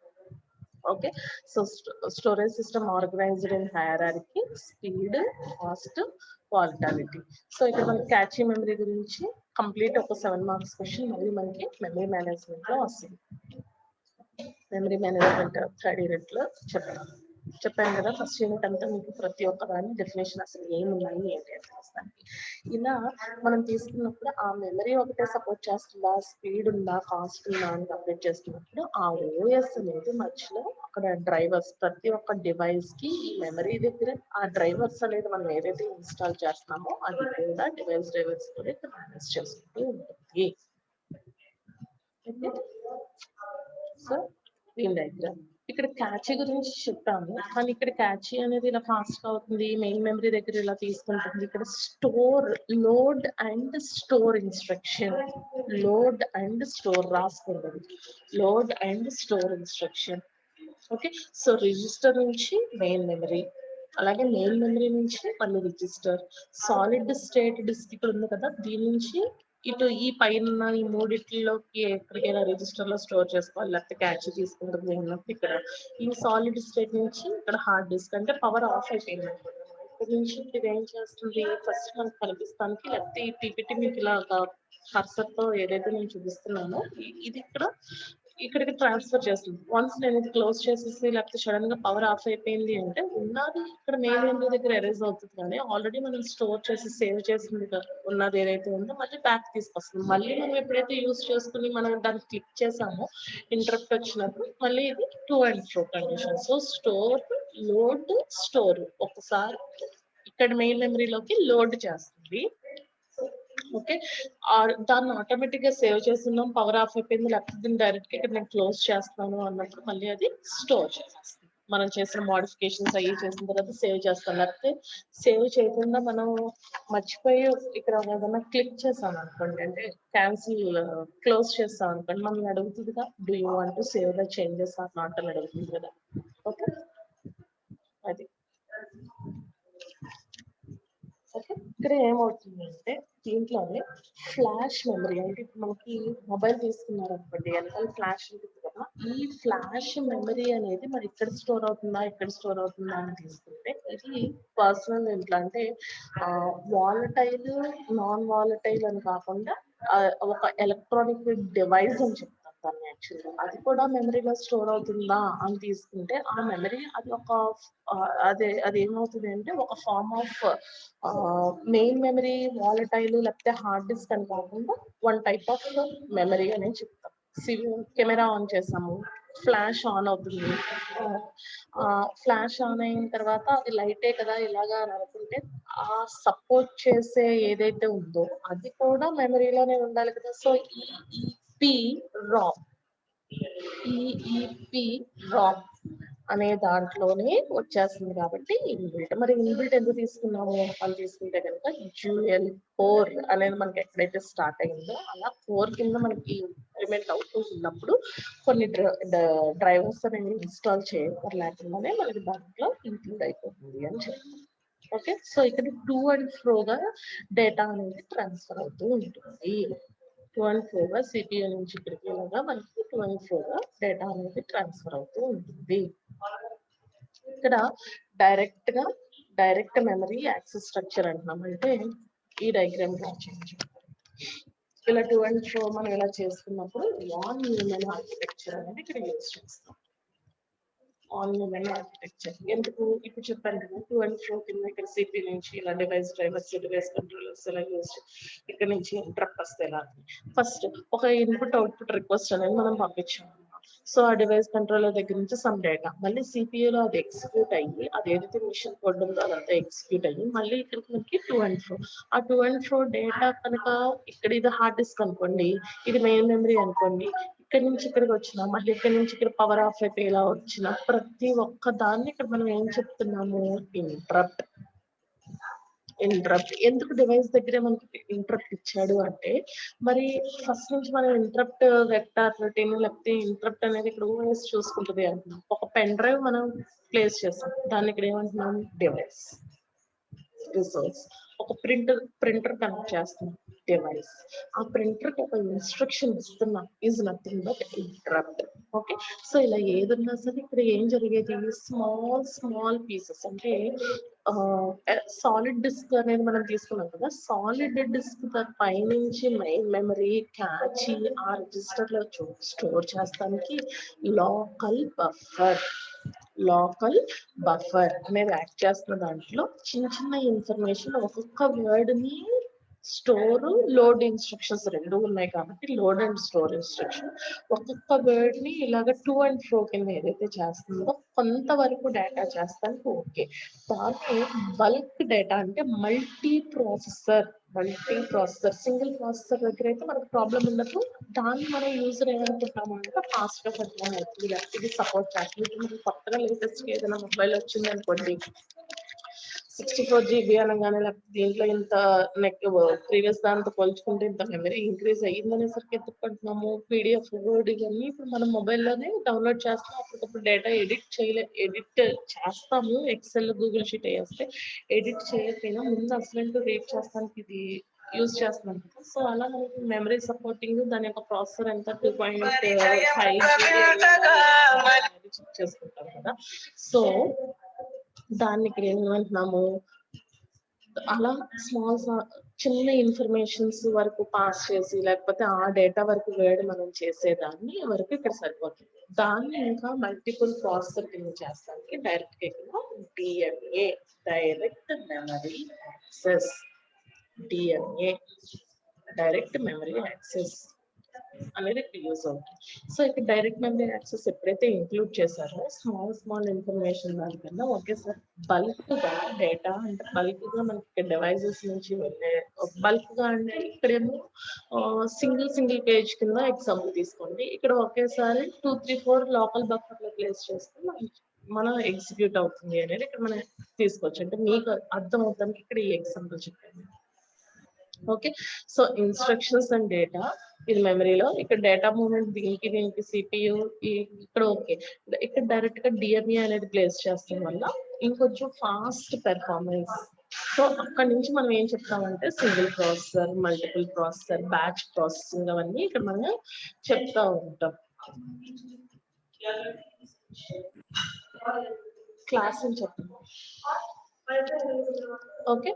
Okay, so storage system organised in hierarchy, speed, cost, volatility. So ఇక్కడ మనకి క్యాచీ మెమరీ గురించి కంప్లీట్ ఒక 7 మార్క్స్ క్వశ్చన్ మళ్ళీ మనకి మెమరీ మేనేజ్మెంట్ లో వస్తుంది. మెమరీ మేనేజ్మెంట్ థర్డ్ యూనిట్ లో చెప్పాను కదా. ఫస్ట్ యూనిట్ అంతా మీకు ప్రతి ఒక్క దాని డెఫినేషన్ అసలు ఏమున్నాయి ఏంటి అని తెలుస్తానికి. ఇలా మనం తీసుకున్నప్పుడు ఆ మెమరీ ఒకటే సపోర్ట్ చేస్తుందా, స్పీడ్ ఉందా, కాస్ట్ ఉందా అని కంప్లీట్ చేస్తున్నప్పుడు ఆ ఓఎస్ అనేది మధ్యలో అక్కడ డ్రైవర్స్, ప్రతి ఒక్క డివైస్ కి ఈ మెమరీ దగ్గర ఆ డ్రైవర్స్ అనేది మనం ఏదైతే ఇన్స్టాల్ చేస్తున్నామో అది కూడా డ్రైవర్స్ కూడా ఇక్కడ మేనేజ్ చేసుకుంటూ ఉంటుంది. సో దీని డయాగ్రామ్ ఇక్కడ క్యాచీ గురించి చెప్పాము, కానీ ఇక్కడ క్యాచీ అనేది ఇలా ఫాస్ట్ అవుతుంది, మెయిన్ మెమరీ దగ్గర ఇలా తీసుకుంటుంది. ఇక్కడ store, load and store instruction, load and store రాసుకుంటుంది, load and store instruction. Okay, so register నుంచి మెయిన్ మెమరీ, అలాగే మెయిన్ మెమరీ నుంచి మళ్ళీ రిజిస్టర్, సాలిడ్ స్టేట్ డిస్క్ ఇక్కడ ఉంది కదా, దీని నుంచి ఇటు ఈ పైన ఈ మూడిట్లోకి ఎక్కడికైనా రిజిస్టర్ లో స్టోర్ చేసుకోవాలి, లేకపోతే క్యాచ్ తీసుకుంటుంది అన్నప్పుడు ఇక్కడ ఈ సాలిడ్ స్టేట్ నుంచి ఇక్కడ హార్డ్ డిస్క్, అంటే పవర్ ఆఫ్ అయిపోయింది అనుకోండి, ఇక్కడ నుంచి ఇది ఏం చేస్తుంది, ఫస్ట్ మనకు కనిపిస్తానికి లేకపోతే ఈ పీపీటీ మీకు ఇలా కర్సర్ తో ఏదైతే నేను చూపిస్తున్నానో ఇది ఇక్కడికి ట్రాన్స్ఫర్ చేస్తుంది. వన్స్ నేను ఇది క్లోజ్ చేసేసి లేకపోతే సడన్ గా పవర్ ఆఫ్ అయిపోయింది అంటే ఉన్నది ఇక్కడ మెయిన్ మెమరీ దగ్గర ఎరేజ్ అవుతుంది, కానీ ఆల్రెడీ మనం స్టోర్ చేసి సేవ్ చేసింది ఉన్నది ఏదైతే ఉందో మళ్ళీ బ్యాక్ తీసుకొస్తుంది. మళ్ళీ మనం ఎప్పుడైతే యూజ్ చేసుకుని మనం దాన్ని క్లిక్ చేసామో ఇంటరప్ట్ వచ్చినప్పుడు మళ్ళీ ఇది to and fro condition. So store, load, store ఒకసారి ఇక్కడ మెయిన్ మెమరీలోకి లోడ్ చేస్తుంది. ఓకే, దాన్ని ఆటోమేటిక్ గా సేవ్ చేస్తున్నాం, పవర్ ఆఫ్ అయిపోయింది లేకపోతే దీన్ని డైరెక్ట్ గా ఇక్కడ నేను క్లోజ్ చేస్తాను అన్నప్పుడు మళ్ళీ అది స్టోర్ చేసేస్తుంది. మనం చేసిన మోడిఫికేషన్స్ అయ్యి చేసిన తర్వాత సేవ్ చేస్తాం, లేకపోతే సేవ్ చేయకుండా మనం మర్చిపోయి ఇక్కడ ఏదైనా క్లిక్ చేసాం అనుకోండి, అంటే క్యాన్సిల్ క్లోజ్ చేస్తాం అనుకోండి, మనం అడుగుతుందిగా do you want to save the changes or not అని అడుగుతుంది కదా. ఓకే, అది ఓకే. ఇక్కడ ఏమవుతుంది అంటే దీంట్లోనే ఫ్లాష్ మెమరీ, అంటే ఇప్పుడు మనకి మొబైల్ తీసుకున్నారు అనుకోండి, వెనకాల ఫ్లాష్ ఉంటుంది కదా, ఈ ఫ్లాష్ మెమరీ అనేది మరి ఇక్కడ స్టోర్ అవుతుందా ఇక్కడ స్టోర్ అవుతుందా అని తీసుకుంటే ఇది పర్సనల్ ఇంట్లో అంటే వాలటైల్, నాన్ వాలటైల్ అని కాకుండా ఒక ఎలక్ట్రానిక్ డివైస్ అని చెప్తాం దాన్ని. యాక్చువల్గా అది కూడా మెమరీలో స్టోర్ అవుతుందా అని తీసుకుంటే ఆ మెమరీ అది ఒక అది ఏమవుతుంది అంటే ఒక form of main memory, volatile లేకపోతే హార్డ్ డిస్క్ అని కాకుండా వన్ టైప్ ఆఫ్ మెమరీ అని చెప్తాం. కెమెరా ఆన్ చేసాము, ఫ్లాష్ ఆన్ అవుతుంది, ఫ్లాష్ ఆన్ అయిన తర్వాత అది లైటే కదా ఇలాగా అని అనుకుంటే ఆ సపోర్ట్ చేసే ఏదైతే ఉందో అది కూడా మెమరీలోనే ఉండాలి కదా. సో ఈఈపి రామ్, ఈఈపి రామ్ అనే దాంట్లోనే వచ్చేస్తుంది కాబట్టి ఇన్బిల్ట్. మరి ఇన్బిల్ట్ ఎందుకు తీసుకున్నాము అని తీసుకుంటే కనుక డ్యూయల్ కోర్ అనేది మనకి ఎక్కడైతే స్టార్ట్ అయిందో అలా కోర్ కింద మనకి ఇంప్లిమెంట్ అవుతూ ఉన్నప్పుడు కొన్ని డ్రైవర్స్ అనేవి ఇన్స్టాల్ చేయలేకుండానే మనకి దాంట్లో ఇంక్లూడ్ అయిపోతుంది అని చెప్తాం. ఓకే, సో ఇక్కడ టు అండ్ ఫ్రోగా డేటా అనేది ట్రాన్స్ఫర్ అవుతూ ఉంటుంది. టు అండ్ ఫ్రోగా సిపియూ నుంచి ఇక్కడికి ఇలాగా మనకి టు అండ్ ఫ్రోగా డేటా అనేది ట్రాన్స్ఫర్ అవుతూ ఉంటుంది. ఇక్కడ డైరెక్ట్ మెమరీ యాక్సెస్ స్ట్రక్చర్ అంటున్నాం, అంటే ఈ డయాగ్రామ్ డ్రా చేయండి. ఇలా టు అండ్ ఫ్రో మనం ఇలా చేసుకున్నప్పుడు వాన్ న్యూమన్ ఆర్కిటెక్చర్ అనేది ఇక్కడ యూజ్ చేస్తాం. ఆన్లైన్ ఆర్కిటెక్చర్ ఎందుకు ఇప్పుడు చెప్పాను కదా 2 and 4 కింద ఇక్కడ సిపి నుంచి ఇలా డివైస్ డ్రైవర్స్ డివైస్ కంట్రోలర్స్ ఇలా యూజ్ ఇక్కడ నుంచి ఇంటరప్ట్ వస్తే ఎలా ఫస్ట్ ఒక ఇన్పుట్ అవుట్పుట్ రిక్వెస్ట్ అనేది మనం పంపించాము సో ఆ డివైస్ కంట్రోలర్ దగ్గర నుంచి సమ్ డేటా మళ్ళీ సిపియూలో అది ఎగ్జిక్యూట్ అయ్యి అది ఏదైతే మిషన్ కోడ్ ఉందో అదంతా ఎగ్జిక్యూట్ అయ్యి మళ్ళీ ఇక్కడికి మనకి 2 and 4 ఆ 2 and 4 డేటా కనుక ఇక్కడ ఇది హార్డ్ డిస్క్ అనుకోండి ఇది మెయిన్ మెమరీ అనుకోండి ఇక్కడ నుంచి ఇక్కడికి వచ్చిన మళ్ళీ ఇక్కడ నుంచి ఇక్కడ పవర్ ఆఫ్ అయితే ఇలా వచ్చిన ప్రతి ఒక్క దాన్ని ఇక్కడ మనం ఏం చెప్తున్నాము ఇంటరప్ట్ ఎందుకు డివైస్ దగ్గరే మనకి ఇంటరప్ట్ ఇచ్చాడు అంటే మరి ఫస్ట్ నుంచి మనం ఇంటరప్ట్ వెక్టార్ రొటీన్ లేకపోతే ఇంటరప్ట్ అనేది ఇక్కడ ఓఎస్ చూసుకుంటుంది అంటున్నాం ఒక పెన్ డ్రైవ్ మనం ప్లేస్ చేస్తాం దాన్ని ఇక్కడ ఏమంటున్నాం డివైస్ రిసోర్స్ ఒక ప్రింటర్ కనెక్ట్ చేస్తున్నాం డివైస్ ఆ ప్రింటర్ కి ఒక ఇన్స్ట్రక్షన్ ఇస్తున్నాం is nothing but interrupt okay so ఇలా ఏదన్నా సరే ఇక్కడ ఏం జరిగేది స్మాల్ పీసెస్ అంటే సాలిడ్ డిస్క్ అనేది మనం తీసుకున్నాం కదా సాలిడ్ డిస్క్ పైనుంచి మెయిన్ మెమరీ క్యాచి ఆ రిజిస్టర్ లో స్టోర్ చేస్తానికి లోకల్ బఫర్ అనేది యాక్ట్ చేస్తున్న దాంట్లో చిన్న ఇన్ఫర్మేషన్ ఒక్కొక్క వర్డ్ ని స్టోర్ లోడ్ ఇన్స్ట్రక్షన్స్ రెండు ఉన్నాయి కాబట్టి లోడ్ అండ్ స్టోర్ ఇన్స్ట్రక్షన్ ఒక్కొక్క వర్డ్ ని ఇలాగ 2 and 4 కింద ఏదైతే చేస్తుందో కొంతవరకు డేటా చేస్తానికి ఓకే దాంట్లో బల్క్ డేటా అంటే మల్టీ ప్రాసెసర్ సింగిల్ ప్రాసెసర్ దగ్గర అయితే మనకు ప్రాబ్లం ఉన్నప్పుడు దాన్ని మనం యూజర్ ఏమనుకుంటాము అంటే ఫాస్ట్ గా పర్ఫామ్ అవుతుంది ఇది సపోర్ట్ చేస్తుంది మనకి కొత్తగా లేటెస్ట్ ఏదైనా మొబైల్ వచ్చింది అనుకోండి 64 GB అనగానే లేకపోతే దీంట్లో ఇంత నెక్ ప్రీవియస్ దాంతో పోల్చుకుంటే ఇంత మెమరీ ఇంక్రీజ్ అయ్యిందనేసరికి ఎత్తుకుంటున్నాము పీడిఎఫ్ వర్డ్ ఇవన్నీ ఇప్పుడు మనం మొబైల్లోనే డౌన్లోడ్ చేస్తాం అప్పటికప్పుడు డేటా ఎడిట్ చేస్తాము ఎక్సెల్ గూగుల్ షీట్ వేస్తే ఎడిట్ చేయకపోయినా ముందు అసలు రీడ్ చేస్తానికి ఇది యూజ్ చేస్తున్నాం కదా సో అలా మనకి మెమరీ సపోర్టింగ్ దాని యొక్క ప్రాసెసర్ ఎంత 2.5 చెక్ చేసుకుంటాం కదా సో దాన్ని ఇక్కడ ఏమంటున్నాము అలా చిన్న ఇన్ఫర్మేషన్స్ వరకు పాస్ చేసి లేకపోతే ఆ డేటా వరకు వేడి మనం చేసేదాన్ని వరకు ఇక్కడ సరిపోతుంది దాన్ని ఇంకా మల్టిపుల్ ప్రాసెసర్ కింద చేస్తానికి డైరెక్ట్ గా డిఎంఏ డైరెక్ట్ మెమరీ యాక్సెస్ అనేది యూజ్ అవుతుంది సో ఇక్కడ డైరెక్ట్ మెమరీ యాక్సెస్ ఎప్పుడైతే ఇంక్లూడ్ చేశారో స్మాల్ ఇన్ఫర్మేషన్ దానికన్నా ఒకేసారి బల్క్ గా డేటా అంటే బల్క్ గా మనకి డివైజెస్ నుంచి వెళ్ళే బల్క్ గా అంటే ఇక్కడేమో సింగిల్ పేజ్ కింద ఎగ్జాంపుల్ తీసుకోండి ఇక్కడ ఒకేసారి 2, 3, 4 లోకల్ బఫర్ లో ప్లేస్ చేస్తే మనం ఎగ్జిక్యూట్ అవుతుంది అనేది ఇక్కడ మనం తీసుకోవచ్చు అంటే మీకు అర్థం అవుతానికి ఇక్కడ ఈ ఎగ్జాంపుల్ చెప్పాను okay so instructions and data ఇది మెమరీలో ఇక్కడ డేటా మూవ్మెంట్ దీనికి సిపియు ఇక్కడ ఓకే ఇక్కడ డైరెక్ట్ గా డిఎంఏ అనేది ప్లేస్ చేస్తాం వల్ల ఇంకొంచెం ఫాస్ట్ పెర్ఫార్మెన్స్ సో అక్కడ నుంచి మనం ఏం చెప్తామంటే single processor multiple processor batch processing అవన్నీ ఇక్కడ మనం చెప్తా ఉంటాం క్లాస్ అని చెప్తాం ఓకే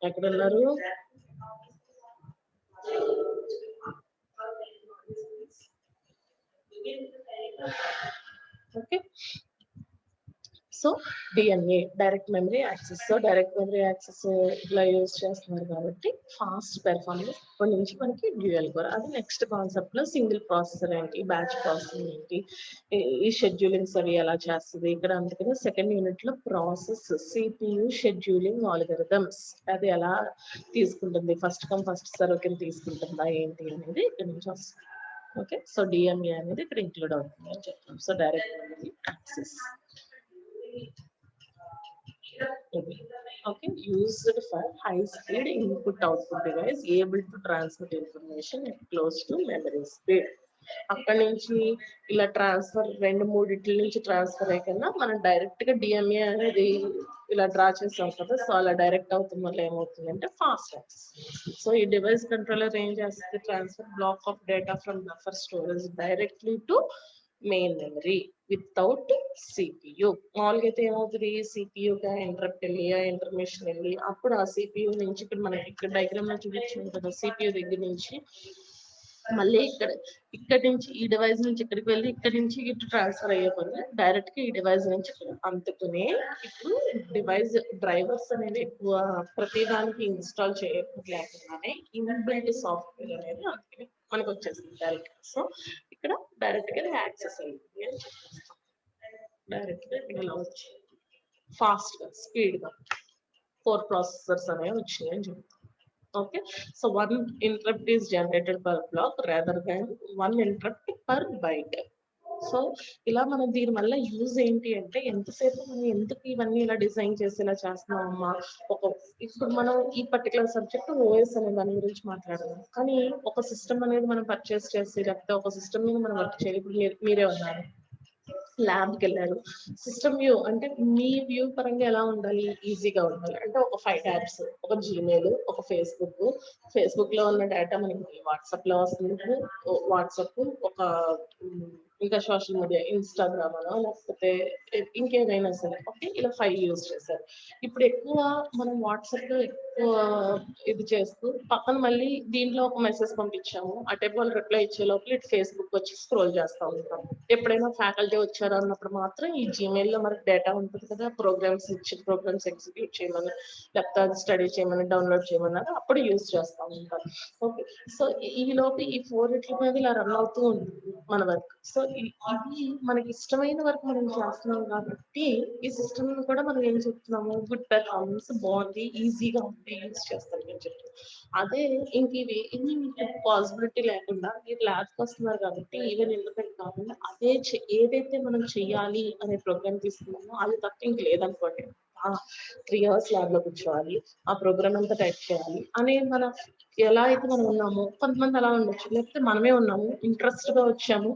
ఎక్కడ ఉన్నారు okay so DMA direct memory access so direct memory access ఇలా యూజ్ చేస్తున్నారు కాబట్టి ఫాస్ట్ పెర్ఫార్మెన్స్ ఇప్పటి నుంచి మనకి డ్యూయల్ కోర్ అది నెక్స్ట్ కాన్సెప్ట్ లో సింగిల్ ప్రాసెసర్ ఏంటి బ్యాచ్ ప్రాసెసింగ్ ఏంటి ఈ షెడ్యూలింగ్స్ అవి ఎలా చేస్తుంది ఇక్కడ అందుకని సెకండ్ యూనిట్ లో ప్రాసెస్ సిపియు షెడ్యూలింగ్ ఆల్గరిథమ్స్ అది ఎలా తీసుకుంటుంది ఫస్ట్ కమ్ ఫస్ట్ సర్వ్ కింద తీసుకుంటుందా ఏంటి అనేది ఇక్కడ నుంచి వస్తుంది ఓకే సో డిఎంఏ అనేది ఇక్కడ ఇంక్లూడ్ అవుతుంది అని చెప్తాం so direct memory access okay used for high speed input output device able to transmit information at close to memory speed అక్కడ నుంచి ఇలా ట్రాన్స్ఫర్ 2-3 నుంచి ట్రాన్స్ఫర్ అయ్యకన్నా మనం డైరెక్ట్ గా డిఎంఏ అనేది ఇలా డ్రా చేస్తాం కదా సో అలా డైరెక్ట్ అవుతుంది వల్ల ఏమవుతుంది అంటే ఫాస్ట్ సో ఈ డివైస్ కంట్రోలర్ ఏం చేస్తుంది transfer black of data from buffer storage directly to main memory without CPU. మామూలుగా అయితే ఏమవుతుంది, సిపియుగా ఇంటరప్ట్ వెళ్ళి ఇంటర్మిషన్ వెళ్ళి అప్పుడు ఆ సిపియు నుంచి ఇక్కడ మనకి ఇక్కడ డయాగ్రామ్ లో చూపించాను కదా, సిపియు దగ్గర నుంచి మళ్ళీ ఇక్కడ నుంచి ఈ డివైస్ నుంచి ఇక్కడికి వెళ్ళి ఇక్కడ నుంచి ఇటు ట్రాన్స్ఫర్ అయ్యే పని డైరెక్ట్ గా ఈ డివైస్ నుంచి అందుకునే. ఇప్పుడు డివైస్ డ్రైవర్స్ అనేవి ఎక్కువ ప్రతి దానికి ఇన్స్టాల్ చేయలేకుండానే ఇన్బిల్ట్ సాఫ్ట్వేర్ అనేది అందుకని మనకు వచ్చేసింది డైరెక్ట్. సో ఇక్కడ డైరెక్ట్ గా యాక్సెస్ అయ్యింది అని చెప్పేస్తాం. డైరెక్ట్ గా ఇక్కడ ఇలా వచ్చింది, ఫాస్ట్ గా స్పీడ్ గా 4 ప్రాసెసర్స్ అనేవి వచ్చినాయి అని చెప్తాం. Okay, so one interrupt is generated per block rather than one interrupt per byte. So ఇలా మనం దీని వల్ల యూజ్ ఏంటి అంటే, ఎంతసేపు మనం ఎందుకు ఇవన్నీ ఇలా డిజైన్ చేసి ఇలా చేస్తున్నామమ్మా. ఇప్పుడు మనం ఈ పర్టికులర్ సబ్జెక్ట్ ఓఎస్ అనే దాని గురించి మాట్లాడదాం, కానీ ఒక సిస్టమ్ అనేది మనం పర్చేస్ చేసి లేకపోతే ఒక సిస్టమ్ మీద మనం వర్క్ చేయాలి. ఇప్పుడు మీరే ఉన్నారు, ల్యాబ్కి వెళ్ళారు, సిస్టమ్ వ్యూ అంటే మీ వ్యూ పరంగా ఎలా ఉండాలి, ఈజీగా ఉండాలి అంటే ఒక 5 ట్యాబ్స్, ఒక జీమెయిల్, ఒక ఫేస్బుక్ లో ఉన్న డేటా మనకి వాట్సాప్ లో వస్తుంది, వాట్సాప్ ఒక ఇంకా సోషల్ మీడియా ఇన్స్టాగ్రామ్ అనో లేకపోతే ఇంకేదైనా సరే. ఓకే, ఇలా 5 యూజ్ చేశారు. ఇప్పుడు ఎక్కువ మనం వాట్సాప్ లో ఎక్కువ ఇది చేస్తూ పక్కన మళ్ళీ దీంట్లో ఒక మెసేజ్ పంపించాము, అటే వాళ్ళు రిప్లై ఇచ్చే లోపల ఇటు ఫేస్బుక్ వచ్చి స్క్రోల్ చేస్తూ ఉంటాం. ఎప్పుడైనా ఫ్యాకల్టీ వచ్చారు అన్నప్పుడు మాత్రం ఈ జీమెయిల్ లో మనకి డేటా ఉంటుంది కదా, ప్రోగ్రామ్స్ ఎగ్జిక్యూట్ చేయమని లేకపోతే అది స్టడీ చేయమని డౌన్లోడ్ చేయమన్నారు, అప్పుడు యూజ్ చేస్తూ ఉంటాం. ఓకే, సో ఈ లోపు ఈ 4 మీద ఇలా రన్ అవుతూ ఉంటుంది మన వర్క్. సో ఇది మనకి ఇష్టమైన వర్క్ మనం చేస్తున్నాం కాబట్టి ఈ సిస్టమ్ కూడా మనం ఏం చెప్తున్నాము, గుడ్ పెర్ఫార్మెన్స్, బాగుంది, ఈజీగా ఉంది, యూజ్ చేస్తాం అని చెప్తాం. అదే ఇంక ఇవి మీకు పాసిబిలిటీ లేకుండా మీరు ల్యాబ్కి వస్తున్నారు కాబట్టి ఈవెన్ ఎందుకంటే కాకుండా అదే ఏదైతే మనం చెయ్యాలి అనే ప్రోగ్రామ్ తీసుకున్నామో అది తప్ప ఇంక లేదనుకోండి, 3 hours ల్యాబ్ లో కూర్చోవాలి, ఆ ప్రోగ్రామ్ అంతా టైప్ చేయాలి అనే మన ఎలా అయితే మనం ఉన్నామో కొంతమంది అలా ఉండొచ్చు. లేకపోతే మనమే ఉన్నాము, ఇంట్రెస్ట్ గా వచ్చాము,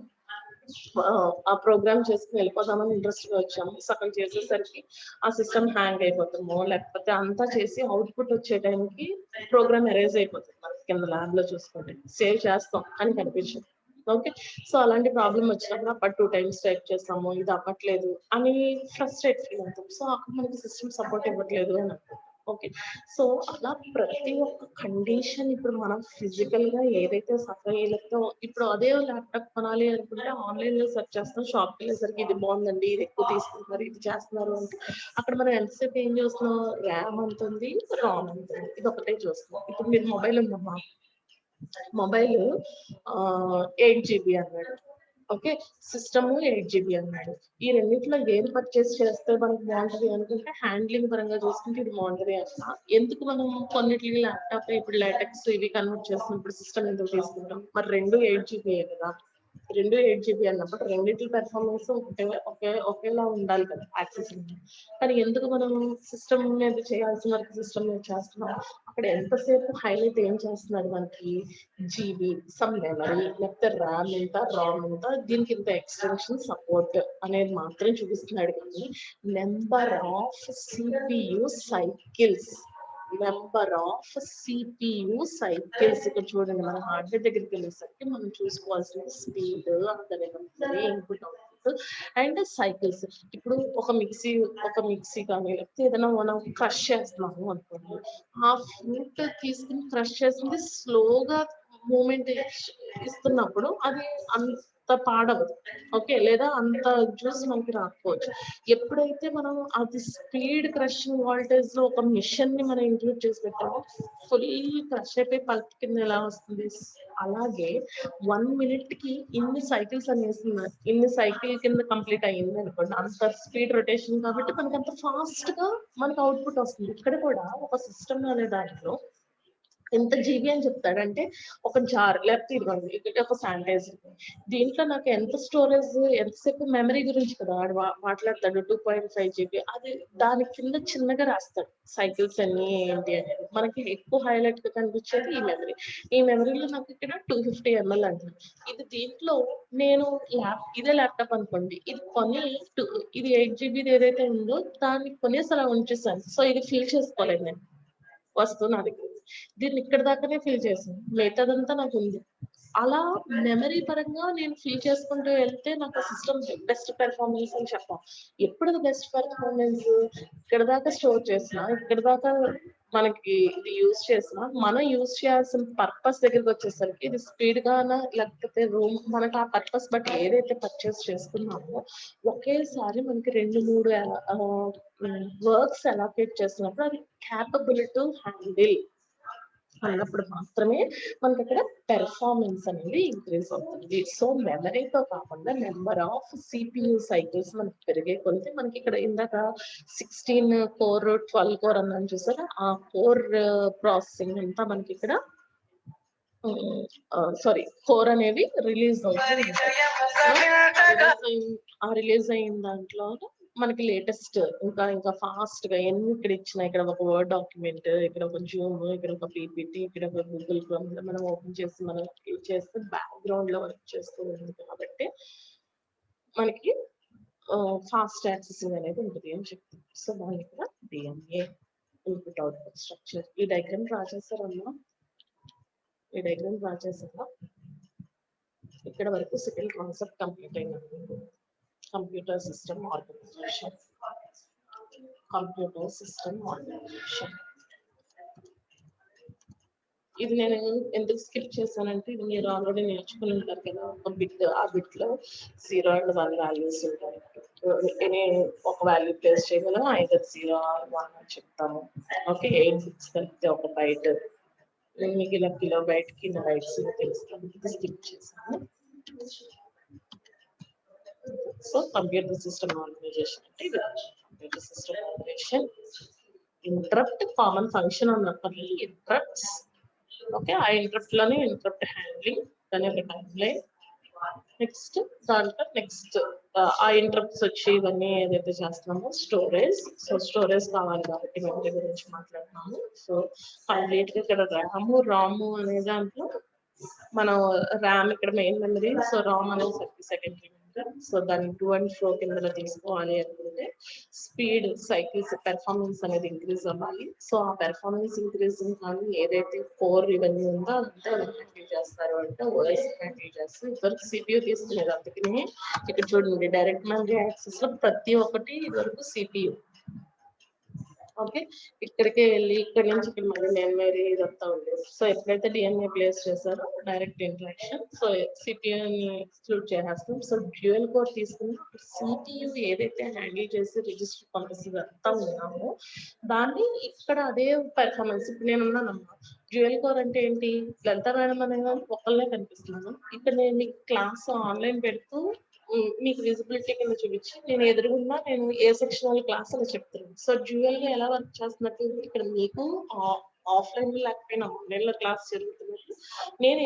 ఆ ప్రోగ్రామ్ చేసుకుని వెళ్ళిపోదామని ఇంట్రెస్ట్ గా వచ్చాము, సగం చేసేసరికి ఆ సిస్టమ్ హ్యాంగ్ అయిపోతాము, లేకపోతే అంతా చేసి అవుట్పుట్ వచ్చే టైంకి ప్రోగ్రామ్ ఎరేజ్ అయిపోతుంది. మనకి కింద ల్యాబ్ లో చూసుకుంటే సేవ్ చేస్తాం కానీ కనిపించదు. ఓకే, సో అలాంటి ప్రాబ్లం వచ్చినప్పుడు అప్పుడు 2 times టైప్ చేస్తాము, ఇది అవ్వట్లేదు అని ఫ్రస్ట్రేట్ ఫీల్ అవుతాం. సో అక్కడ మనకి సిస్టమ్ సపోర్ట్ ఇవ్వట్లేదు అని అంటాం. ఓకే, సో అలా ప్రతి ఒక్క కండిషన్ ఇప్పుడు మనం ఫిజికల్ గా ఏదైతే సఫర్ అయ్యేతో ఇప్పుడు అదే ల్యాప్టాప్ కొనాలి అనుకుంటే ఆన్లైన్ లో సెర్చ్ చేస్తాం, షాప్కి వెళ్ళేసరికి ఇది బాగుందండి, ఇది ఎక్కువ తీసుకుంటున్నారు, ఇది చేస్తున్నారు అంటే అక్కడ మనం ఎంతసేపు ఏం చూస్తున్నాం, ర్యామ్ ఉంటుంది, రామ్ ఉంటుంది, ఇది ఒకటే చూస్తున్నాం. ఇప్పుడు మీరు మొబైల్ ఉందమ్మా, మొబైల్ 8 GB అన్నాడు, ఓకే, సిస్టమ్ 8 GB అన్నాడు. ఈ రెండింటిలో ఏది పర్చేస్ చేస్తే మనకు బాగుంటది అనుకుంటే హ్యాండ్లింగ్ పరంగా చూసుకుంటే ఇది బాగుంటది అన్న. ఎందుకు మనం కొన్నిటికి ల్యాప్టాప్ ఇప్పుడు లాటెక్స్ ఇవి కన్వర్ట్ చేస్తున్నప్పుడు సిస్టమ్ ఎందుకు తీసుకుంటాం, మరి రెండు 8 GB కదా, రెండు 8 GB అన్నప్పుడు రెండింటి పెర్ఫార్మెన్స్ ఒకేలా ఉండాలి కదా, యాక్సెస్ కానీ ఎందుకు మనం సిస్టమ్ మీద చేయాల్సిన వర్క్ సిస్టమ్ మీద చేస్తున్నాం. అక్కడ ఎంతసేపు హైలైట్ ఏం చేస్తున్నాడు మనకి, జీబీ, సమ్ మెమరీ, లేకపోతే ర్యామ్ ఎంత, రామ్ ఎంత, దీనికి ఇంత ఎక్స్టెన్షన్ సపోర్ట్ అనేది మాత్రం చూపిస్తున్నాడు. కానీ నెంబర్ ఆఫ్ సిపియు సైకిల్స్ ఇక్కడ చూడండి, మన హార్డ్వేర్ దగ్గరికి వెళ్ళేసరికి మనం చూసుకోవాల్సిన speed, input output and cycles. ఇప్పుడు ఒక మిక్సీ కానీ లేకపోతే ఏదైనా మనం క్రష్ చేస్తున్నాము అనుకోండి, ఆ ఫ్రూట్ తీసుకుని క్రష్ చేసింది స్లోగా మూమెంట్ ఇస్తున్నప్పుడు అది అంత పాడవదు, ఓకే, లేదా అంత జ్యూస్ మనకి రాకపోవచ్చు. ఎప్పుడైతే మనం అది స్పీడ్ క్రషింగ్ వాల్టేజ్ లో ఒక మిషన్ ని మనం ఇంక్లూడ్ చేసి పెట్టామో ఫుల్ క్రష్ అయిపోయి పల్ప్ కింద ఎలా వస్తుంది, అలాగే 1 minute కి ఇన్ని సైకిల్స్ అని వేస్తున్నారు, ఇన్ని సైకిల్ కింద కంప్లీట్ అయ్యింది అనుకోండి, అంత స్పీడ్ రొటేషన్ కాబట్టి మనకి అంత ఫాస్ట్ గా మనకి అవుట్పుట్ వస్తుంది. ఇక్కడ కూడా ఒక సిస్టమ్ అనే దాంట్లో ఎంత జీబీ అని చెప్తాడంటే, ఒక జార్ లేకపోతే ఇదిగోండి ఇక్కడ ఒక శానిటైజర్, దీంట్లో నాకు ఎంత స్టోరేజ్, ఎంతసేపు మెమరీ గురించి కదా వాడు మాట్లాడతాడు, 2.5 GB, అది దాని కింద చిన్నగా రాస్తాడు సైకిల్స్ అన్ని ఏంటి అనేది. మనకి ఎక్కువ హైలైట్ గా కనిపించేది ఈ మెమరీలో నాకు ఇక్కడ 250 ml అంటారు. ఇది దీంట్లో నేను ఇదే ల్యాప్టాప్ అనుకోండి, ఇది కొని ఇది 8 GB ఏదైతే ఉందో దాన్ని కొనేసి అలా ఉంచేసాను. సో ఇది ఫీల్ చేసుకోలేదు నేను, వస్తువు నా దగ్గర దీన్ని ఇక్కడ దాకానే ఫిల్ చేశాను, మిగతాదంతా నాకు ఉంది. అలా మెమరీ పరంగా నేను ఫిల్ చేసుకుంటూ వెళ్తే నాకు సిస్టమ్ బెస్ట్ పెర్ఫార్మెన్స్ అని చెప్పాం. ఎప్పుడు బెస్ట్ పెర్ఫార్మెన్స్ ఇక్కడ దాకా స్టోర్ చేసిన, ఇక్కడ దాకా మనకి ఇది యూజ్ చేసిన, మనం యూజ్ చేయాల్సిన పర్పస్ దగ్గరికి వచ్చేసరికి ఇది స్పీడ్ గానా లేకపోతే రూమ్ మనకు ఆ పర్పస్ బట్టి ఏదైతే పర్చేస్ చేసుకున్నామో ఒకేసారి మనకి 2-3 వర్క్స్ అలొకేట్ చేసినప్పుడు అది క్యాపబుల్ టు హ్యాండిల్ అన్నప్పుడు మాత్రమే మనకి అక్కడ పెర్ఫార్మెన్స్ అనేది ఇంక్రీజ్ అవుతుంది. సో మెమరీతో కాకుండా నెంబర్ ఆఫ్ సిపియు సైకిల్స్ మనకి పెరిగే కొలితే మనకి ఇక్కడ ఇందాక 16 కోర్ 12 కోర్ అన్నాను చూసారా, ఆ కోర్ ప్రాసెసింగ్ అంతా మనకి ఇక్కడ సారీ కోర్ అనేవి రిలీజ్ అవుతుంది. ఆ రిలీజ్ అయిన దాంట్లో మనకి లేటెస్ట్ ఇంకా ఫాస్ట్ గా ఎన్ని ఇక్కడ ఇచ్చిన, ఇక్కడ ఒక వర్డ్ డాక్యుమెంట్, ఇక్కడ ఒక జూమ్, ఇక్కడ ఒక పీపీటీ, ఇక్కడ ఒక గూగుల్ క్రోమ్ మనం ఓపెన్ చేసి మనం చేస్తే బ్యాక్గ్రౌండ్ లో వర్క్ చేస్తూ ఉంది కాబట్టి మనకి ఫాస్ట్ యాక్సెసింగ్ అనేది ఉంటుంది అని చెప్తాం. సో దాని ఇక్కడ డిఎంఏ ఇన్పుట్ అవుట్పుట్ స్ట్రక్చర్. ఈ డయాగ్రామ్ డ్రా చేస్తారమ్మా, ఈ డయాగ్రామ్ డ్రా చేసాక ఇక్కడ వరకు సెకండ్ కాన్సెప్ట్ కంప్లీట్ అయినప్పుడు computer system organisation. Computer system organisation ఇది నేను ఎందుకు స్కిప్ చేశానంటే ఇది మీరు ఆల్రెడీ నేర్చుకుని ఉంటారు కదా, ఒక బిట్, ఆ బిట్ లో 0 and 1 వాల్యూస్ ఉంటాయి. ఒక వాల్యూ ప్లేస్ చేయగలం, either 0 or 1 అని చెప్తాము. ఓకే, 8 bits కలిపితే ఒక బైట్, మీకు ఇలా కిలో బైట్ కిలో బైట్స్ తెలుస్తాను. ఇది స్కిప్ చేశాను. సో కంప్యూటర్ సిస్టమ్ ఆర్గనైజేషన్ అంటే ఇది. Computer system organization interrupt common function అన్నప్పటికీ ఇంటరప్ట్స్. ఓకే, ఆ ఇంటరప్ట్ లోనే ఇంటరప్ట్ హ్యాండ్లింగ్ దాని ఒక టైం లైన్. నెక్స్ట్ దాంట్లో నెక్స్ట్ ఆ ఇంటరప్ట్స్ వచ్చి ఇవన్నీ ఏదైతే చేస్తున్నామో స్టోరేజ్. సో స్టోరేజ్ కావాలి కాబట్టి మెమరీ గురించి మాట్లాడుతున్నాము. సో కంప్లీట్ గా ఇక్కడ రాము అనే దాంట్లో మనం ర్యామ్ ఇక్కడ మెయిన్ మెమరీ, సో రామ్ అనేది సెకండరీ. సో దాన్ని 2 and 4 కింద తీసుకోవాలి అనుకుంటే స్పీడ్ సైకిల్స్ పెర్ఫార్మెన్స్ అనేది ఇంక్రీజ్ అవ్వాలి. సో ఆ పెర్ఫార్మెన్స్ ఇంక్రీజ్ కానీ ఏదైతే కోర్ ఇవన్నీ ఉందో అదంతా హ్యాండిల్ చేస్తారు అంటే ఓఎస్ హ్యాండిల్ చేస్తారు. ఇదివరకు సిపియూ తీసుకునేది, అందుకని ఇక్కడ చూడండి డైరెక్ట్ మెమరీ యాక్సెస్ లో ప్రతి ఒక్కటి ఇదివరకు సిపియూ. ఓకే, ఇక్కడికే వెళ్ళి ఇక్కడ నుంచి ఇక్కడ మళ్ళీ మెమరీ ఇదంతా ఉండేది. సో ఎప్పుడైతే డిఎంఏ ప్లేస్ చేశారో డైరెక్ట్ ఇంటరాక్షన్, సో సిపియూని ఎక్స్క్లూడ్ చేసేస్తాం. సో డ్యూయల్ కోర్ తీసుకుని సిపియూ ఏదైతే హ్యాండిల్ చేసి రిజిస్టర్ పంపిస్తుంది అంతా ఉన్నామో దాన్ని ఇక్కడ అదే పెర్ఫార్మెన్స్. ఇప్పుడు నేను ఉన్నానమ్మా, డ్యూయల్ కోర్ అంటే ఏంటి, లలిత మేడం అనేది ఒకళ్ళే కనిపిస్తున్నాను. ఇక్కడ నేను మీకు క్లాస్ ఆన్లైన్ పెడుతూ మీకు విజిబిలిటీ కింద చూపించి నేను ఎదురుగున్నా నేను ఏ సెక్షన్ క్లాస్ అని చెప్తున్నాను. సో డ్యూయల్ గా ఎలా వర్క్ చేస్తున్నట్టు ఇక్కడ మీకు ఆఫ్లైన్ లో లేకపోయినా ఆన్లైన్ లో క్లాస్ జరుగుతున్నట్టు నేను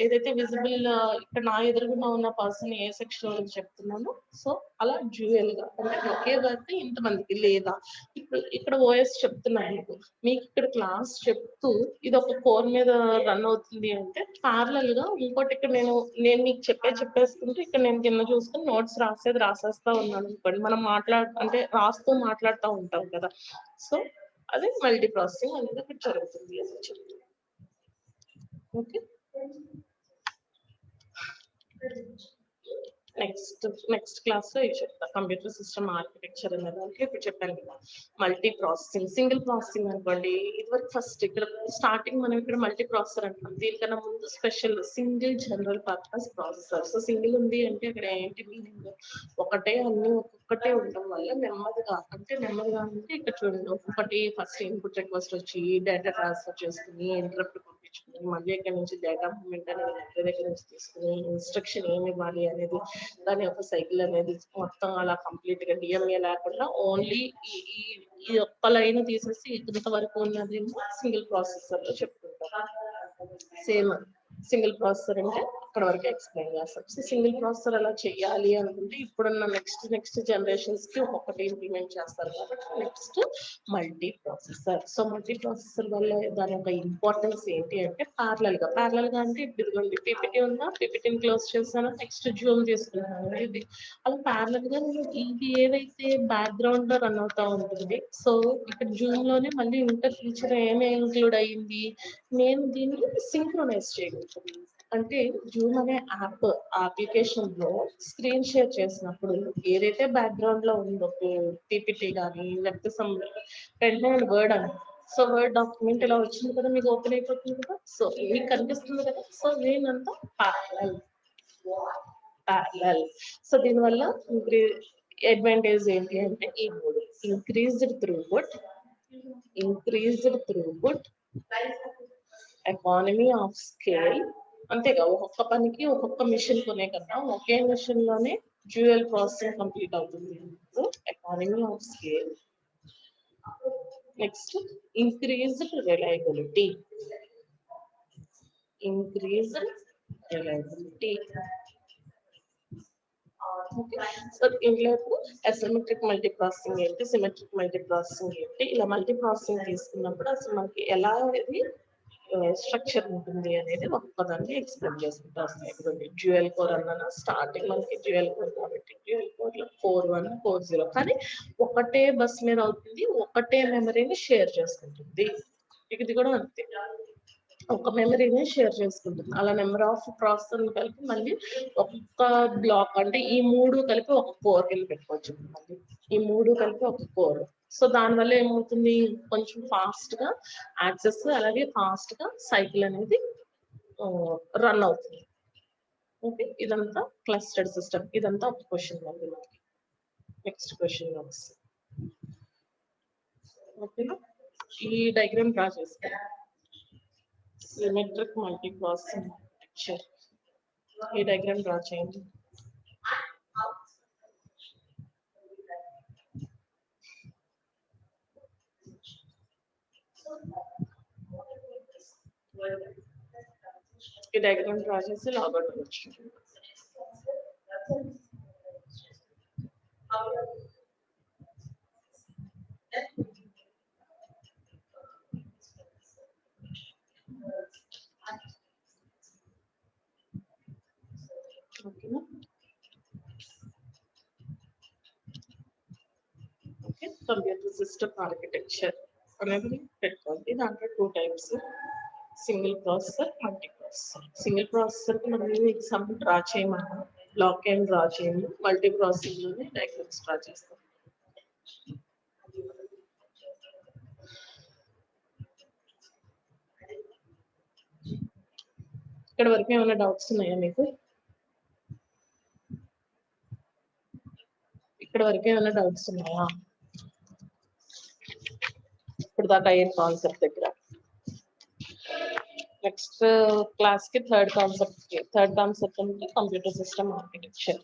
ఏదైతే విజిబుల్ ఇక్కడ నా ఎదురుగున్నా ఉన్న పర్సన్ ఏ సెక్షన్ అని చెప్తున్నాను. సో అలా డ్యూయల్ గా అంటే ఒకే వర్క్ ఇంతమందికి లేదా ఇక్కడ ఓఎస్ చెప్తున్నాను మీకు ఇక్కడ క్లాస్ చెప్తూ ఇది ఒక కోర్ మీద రన్ అవుతుంది అంటే ప్యారలల్ గా ఇంకోటి ఇక్కడ నేను మీకు చెప్పేస్తుంటే ఇక్కడ నేను కింద చూసుకుని నోట్స్ రాసేస్తా ఉన్నాను అనుకోండి. మనం అంటే రాస్తూ మాట్లాడుతూ ఉంటాం కదా. సో అదే మల్టీ ప్రాసెసింగ్ అనేది ఇక్కడ జరుగుతుంది అని చెప్తుంది. ఓకే, నెక్స్ట్ క్లాస్ లో ఇది చెప్తా. కంప్యూటర్ సిస్టమ్ ఆర్కిటెక్చర్ అనే దానికి ఇప్పుడు చెప్పాను కదా, మల్టీ ప్రాసెసింగ్. సింగిల్ ప్రాసెసింగ్ అనుకోండి, ఇదివరకు ఫస్ట్ ఇక్కడ స్టార్టింగ్ మనం ఇక్కడ మల్టీ ప్రాసెసర్ అంటాం. దీనికన్నా ముందు special single general purpose processor. So single ఉంది అంటే ఇక్కడ ఏంటి మీనింగ్, ఒకటే అన్ని ఒక్కొక్కటే ఉండడం వల్ల నెమ్మదిగా అంటే ఇక్కడ చూడండి ఒక్కొక్కటి ఫస్ట్ ఇన్పుట్ రిక్వెస్ట్ వచ్చి డేటా ట్రాన్స్ఫర్ చేసుకుని ఇంటరప్ట్ పంపించుకుని మళ్ళీ ఇక్కడ నుంచి డేటా మూవ్మెంట్ అనేది మెమరీ దగ్గర నుంచి తీసుకుని ఇన్స్ట్రక్షన్ ఏమి ఇవ్వాలి అనేది దాని యొక్క సైకిల్ అనేది మొత్తం అలా కంప్లీట్ గా డిఎంఏ లేకుండా ఓన్లీ ఈ ఒక్క లైన్ తీసేసి ఇంత వరకు ఉన్నది సింగిల్ ప్రాసెసర్ లో చెప్పుకుంటాం. సేమ్ సింగిల్ ప్రాసెసర్ అంటే అక్కడ వరకు ఎక్స్ప్లెయిన్ చేస్తాం. సింగిల్ ప్రాసెసర్ అలా చేయాలి అనుకుంటే ఇప్పుడున్న నెక్స్ట్ జనరేషన్స్ కి ఒక్కొక్కటి ఇంప్లిమెంట్ చేస్తారు కాబట్టి next multi processor. So multi processor వల్ల దాని యొక్క ఇంపార్టెన్స్ ఏంటి అంటే ప్యారలల్ గా అంటే ఇప్పుడు ఇదిగోండి పీపీటీ ఉందా, పీపీటీని క్లోజ్ చేస్తాను, నెక్స్ట్ జూమ్ తీసుకుంటాను. ఇది అలా ప్యారలల్ గా ఇది ఏదైతే బ్యాక్గ్రౌండ్ లో రన్ అవుతా ఉంటుంది. సో ఇక్కడ జూమ్ లోనే మళ్ళీ ఇంటర్ ఫీచర్ ఏమి ఇంక్లూడ్ అయ్యింది, నేను దీన్ని సింక్రొనైజ్ చేయగలుగుతాను. అంటే జూమ్ అనే యాప్ అప్లికేషన్ లో స్క్రీన్ షేర్ చేసినప్పుడు ఏదైతే బ్యాక్గ్రౌండ్ లో ఉందో పీపీటీ కానీ లేకపోతే సమ్ పెన్ వర్డ్ అని, సో వర్డ్ డాక్యుమెంట్ ఇలా వచ్చింది కదా, మీకు ఓపెన్ అయిపోతుంది కదా, సో మీకు కనిపిస్తుంది కదా. సో నేనంతా ప్యారలల్. సో దీనివల్ల అడ్వాంటేజ్ ఏంటి అంటే ఈ మూడు: increased throughput, economy of scale. అంతేగా, ఒక్కొక్క పనికి ఒక్కొక్క మిషన్ కొనే కన్నా ఒకే మిషన్ లోనే డ్యూయల్ ప్రాసెసింగ్ కంప్లీట్ అవుతుంది. Economy of scale. Next increased reliability. So ఇంట్లో అసిమెట్రిక్ మల్టీ ప్రాసెసింగ్ ఏంటి, సిమెట్రిక్ మల్టీ ప్రాసెసింగ్ ఏంటి, ఇలా మల్టీ ప్రాసెసింగ్ తీసుకున్నప్పుడు అసలు మనకి ఎలా అనేది స్ట్రక్చర్ ఉంటుంది అనేది ఒక్కదాన్ని ఎక్స్ప్లెయిన్ చేసుకుంటూ వస్తాయి. ఇప్పుడు డ్యూయల్ కోర్ అన్న స్టార్టింగ్ మనకి డ్యూయల్ కోర్ కాబట్టి డ్యూయల్ కోర్ లో 4.1 4.0 కానీ ఒకటే బస్ మీద అవుతుంది, ఒకటే మెమరీని షేర్ చేసుకుంటుంది. ఇది కూడా అంతే, ఒక మెమరీని షేర్ చేసుకుంటుంది. అలా నెంబర్ ఆఫ్ ప్రాసెసర్ కలిపి మళ్ళీ ఒక్క బ్లాక్ అంటే ఈ మూడు కలిపి ఒక కోర్ కింద పెట్టుకోవచ్చు. మళ్ళీ ఈ మూడు కలిపి ఒక కోర్. సో దానివల్ల ఏమవుతుంది, కొంచెం ఫాస్ట్ గా యాక్సెస్, అలాగే ఫాస్ట్ గా సైకిల్ అనేది రన్ అవుతుంది. ఓకే, ఇదంతా క్లస్టర్డ్ సిస్టమ్. ఇదంతా ఒక క్వశ్చన్. మళ్ళీ నెక్స్ట్ క్వశ్చన్ వస్తుంది. ఓకేనా, ఈ డయాగ్రామ్ డ్రా చేస్తాను. Symmetric multi processing picture. ఈ డయాగ్రామ్ డ్రా చేయండి. ఈ డయాగ్రామ్ డ్రా చేసి లాగౌట్ అవ్వచ్చు. ఓకేనా, ఓకే. కంప్యూటర్ సిస్టమ్ ఆర్కిటెక్చర్ అనేది పెట్టుకోండి. దాంట్లో 2 types: single processor, multi processor. Single processor కి మనం ఎగ్జాంపుల్ డ్రా చేయమన్నా బ్లాక్ ఏం డ్రా చేయండి, మల్టీ ప్రాసెసర్ లోనే డయాగ్రామ్స్ డ్రా చేస్తాం. ఇక్కడ వరకు ఏమైనా డౌట్స్ ఉన్నాయా మీకు? ఇక్కడ వరకు ఏమైనా డౌట్స్ ఉన్నాయా? ఇప్పుడు దాకా ఏం కాన్సెప్ట్ దగ్గర. నెక్స్ట్ క్లాస్ కి థర్డ్ కాన్సెప్ట్ అంటే కంప్యూటర్ సిస్టమ్ ఆర్కిటెక్చర్.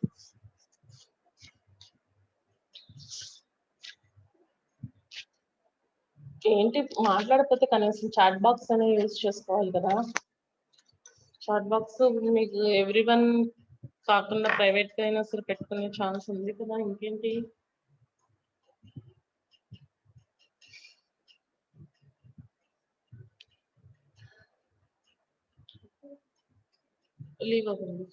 ఏంటి మాట్లాడకపోతే కనీసం చాట్ బాక్స్ అనే యూజ్ చేసుకోవాలి కదా. చాట్ బాక్స్ మీకు ఎవ్రీవన్ కాకుండా ప్రైవేట్ గా అయినా సరే పెట్టుకునే ఛాన్స్ ఉంది కదా. ఇంకేంటి, లీవ్ అవుతుంది.